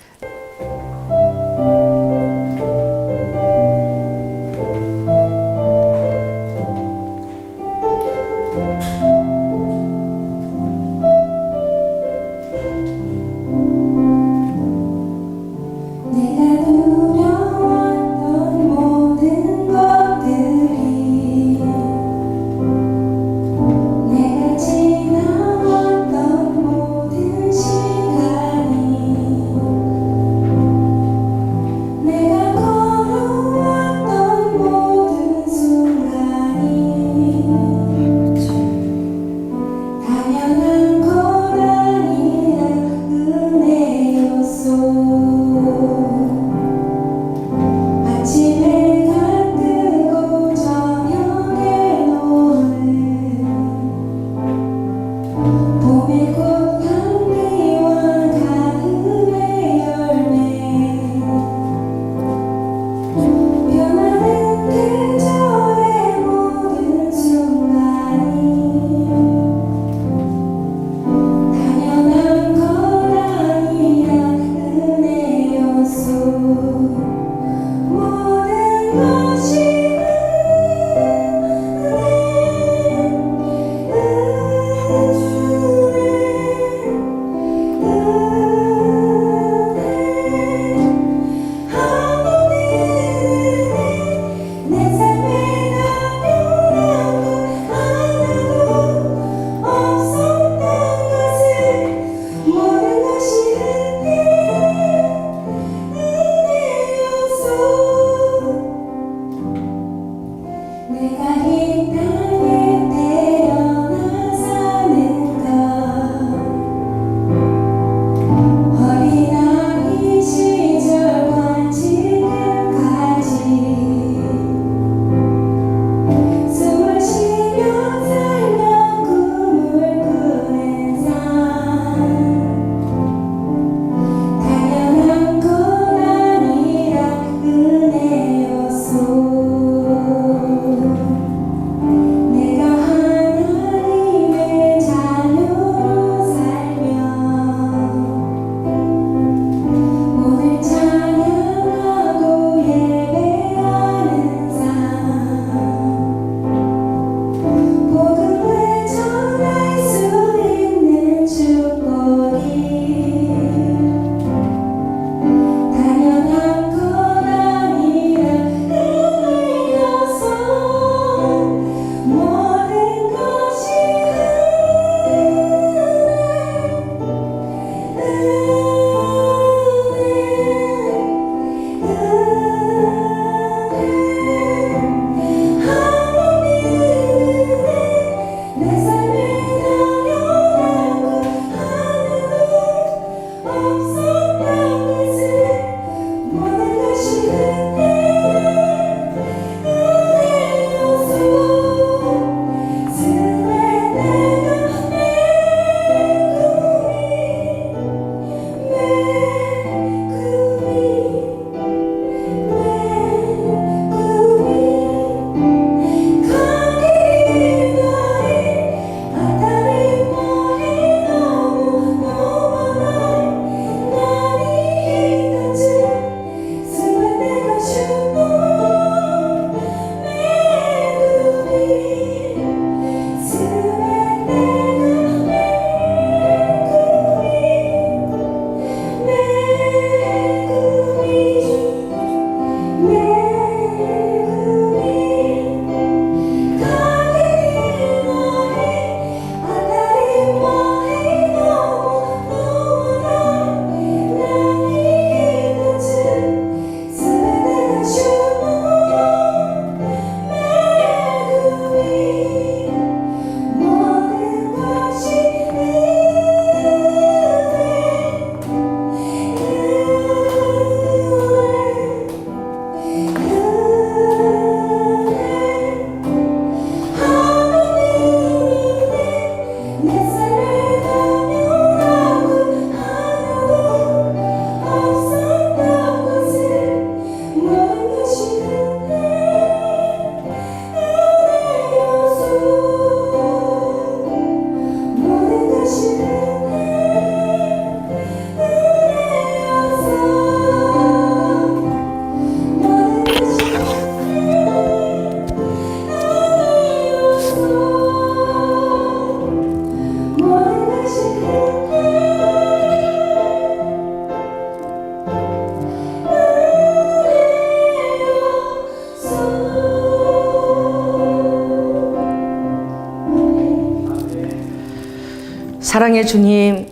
사랑의 주님,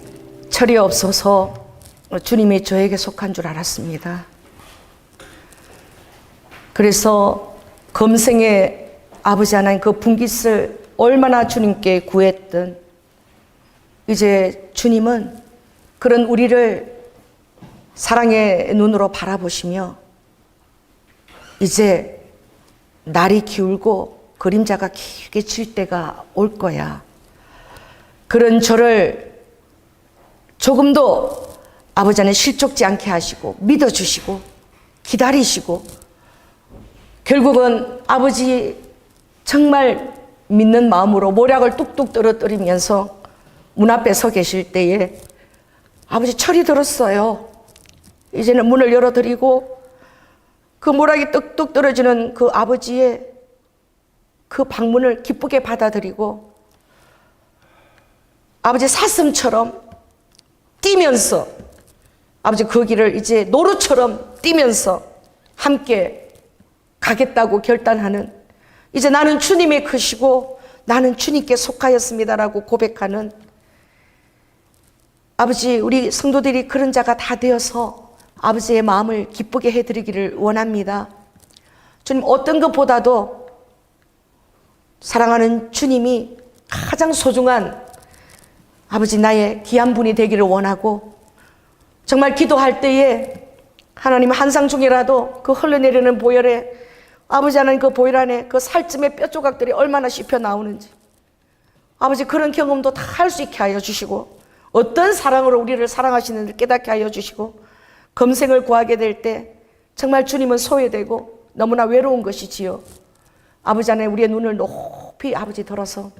철이 없어서 주님이 저에게 속한 줄 알았습니다. 그래서 금생에 아버지 하나님 그 분깃을 얼마나 주님께 구했든 이제 주님은 그런 우리를 사랑의 눈으로 바라보시며 이제 날이 기울고 그림자가 길게 칠 때가 올 거야. 그런 저를 조금도 아버지 안에 실족지 않게 하시고 믿어주시고 기다리시고 결국은 아버지 정말 믿는 마음으로 모략을 뚝뚝 떨어뜨리면서 문 앞에 서 계실 때에 아버지 철이 들었어요. 이제는 문을 열어드리고 그 모락이 뚝뚝 떨어지는 그 아버지의 그 방문을 기쁘게 받아들이고 아버지 사슴처럼 뛰면서 아버지 그 길을 이제 노루처럼 뛰면서 함께 가겠다고 결단하는 이제 나는 주님의 것이고 나는 주님께 속하였습니다라고 고백하는 아버지 우리 성도들이 그런 자가 다 되어서 아버지의 마음을 기쁘게 해드리기를 원합니다. 주님 어떤 것보다도 사랑하는 주님이 가장 소중한 아버지 나의 귀한 분이 되기를 원하고 정말 기도할 때에 하나님 한상 중이라도 그 흘러내리는 보혈에 아버지 하나님 그 보혈 안에 그 살점의 뼈 조각들이 얼마나 씹혀 나오는지 아버지 그런 경험도 다 할 수 있게 하여 주시고 어떤 사랑으로 우리를 사랑하시는지 깨닫게 하여 주시고 금생을 구하게 될 때 정말 주님은 소외되고 너무나 외로운 것이지요. 아버지 안에 우리의 눈을 높이 아버지 들어서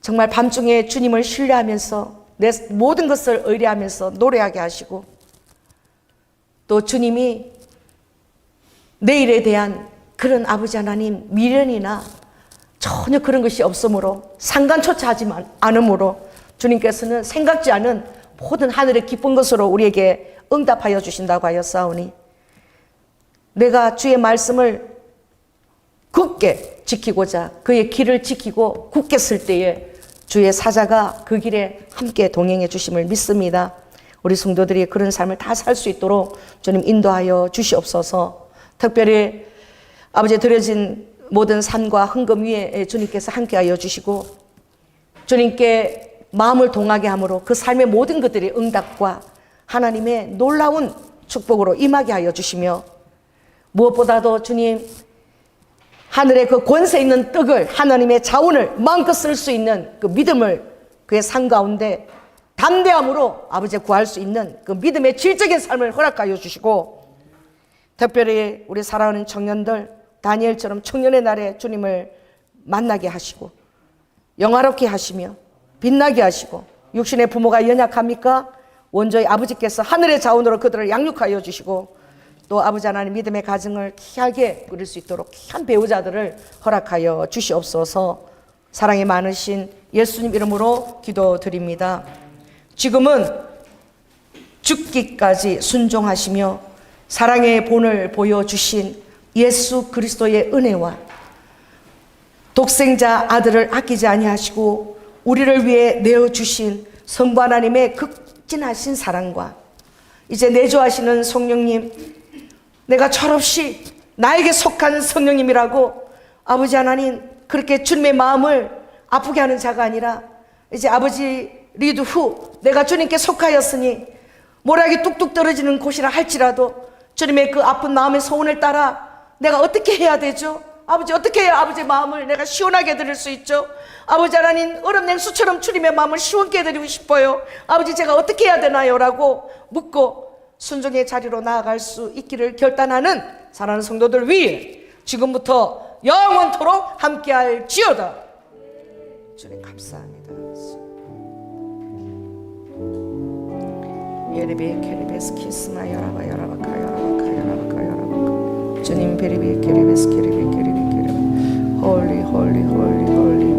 정말 밤중에 주님을 신뢰하면서 내 모든 것을 의뢰하면서 노래하게 하시고 또 주님이 내일에 대한 그런 아버지 하나님 미련이나 전혀 그런 것이 없으므로 상관조차 하지 않으므로 주님께서는 생각지 않은 모든 하늘의 기쁜 것으로 우리에게 응답하여 주신다고 하였사오니 내가 주의 말씀을 굳게 지키고자 그의 길을 지키고 굳게 쓸 때에 주의 사자가 그 길에 함께 동행해 주심을 믿습니다. 우리 성도들이 그런 삶을 다 살 수 있도록 주님 인도하여 주시옵소서. 특별히 아버지 드려진 모든 산과 흥금 위에 주님께서 함께하여 주시고 주님께 마음을 동하게 함으로 그 삶의 모든 것들이 응답과 하나님의 놀라운 축복으로 임하게 하여 주시며, 무엇보다도 주님, 하늘의 그 권세 있는 떡을, 하나님의 자원을 마음껏 쓸 수 있는 그 믿음을 그의 삶 가운데 담대함으로 아버지의 구할 수 있는 그 믿음의 질적인 삶을 허락하여 주시고, 특별히 우리 사랑하는 청년들, 다니엘처럼 청년의 날에 주님을 만나게 하시고 영화롭게 하시며 빛나게 하시고, 육신의 부모가 연약합니까? 원조의 아버지께서 하늘의 자원으로 그들을 양육하여 주시고, 또 아버지 하나님 믿음의 가정을 귀하게 꾸릴 수 있도록 귀한 배우자들을 허락하여 주시옵소서. 사랑이 많으신 예수님 이름으로 기도드립니다. 지금은 죽기까지 순종하시며 사랑의 본을 보여주신 예수 그리스도의 은혜와 독생자 아들을 아끼지 아니하시고 우리를 위해 내어주신 성부 하나님의 극진하신 사랑과 이제 내조하시는 성령님, 내가 철없이 나에게 속한 성령님이라고 아버지 하나님 그렇게 주님의 마음을 아프게 하는 자가 아니라, 이제 아버지 리드 후 내가 주님께 속하였으니 모락이 뚝뚝 떨어지는 곳이라 할지라도 주님의 그 아픈 마음의 소원을 따라 내가 어떻게 해야 되죠? 아버지 어떻게 해야 아버지의 마음을 내가 시원하게 드릴 수 있죠? 아버지 하나님, 얼음 냉수처럼 주님의 마음을 시원케 해드리고 싶어요. 아버지 제가 어떻게 해야 되나요? 라고 묻고 순종의 자리로 나아갈 수 있기를 결단하는 사랑하는 성도들 위해 지금부터 영원토록 함께할 지어다. 주님 감사합니다. 예리비 케리베스 키스마 여라바 여라바카 여라바카 여라바카 여라바카 주님 베리비 케리베스 케리비 케리비 케리비 홀리 홀리 홀리 홀리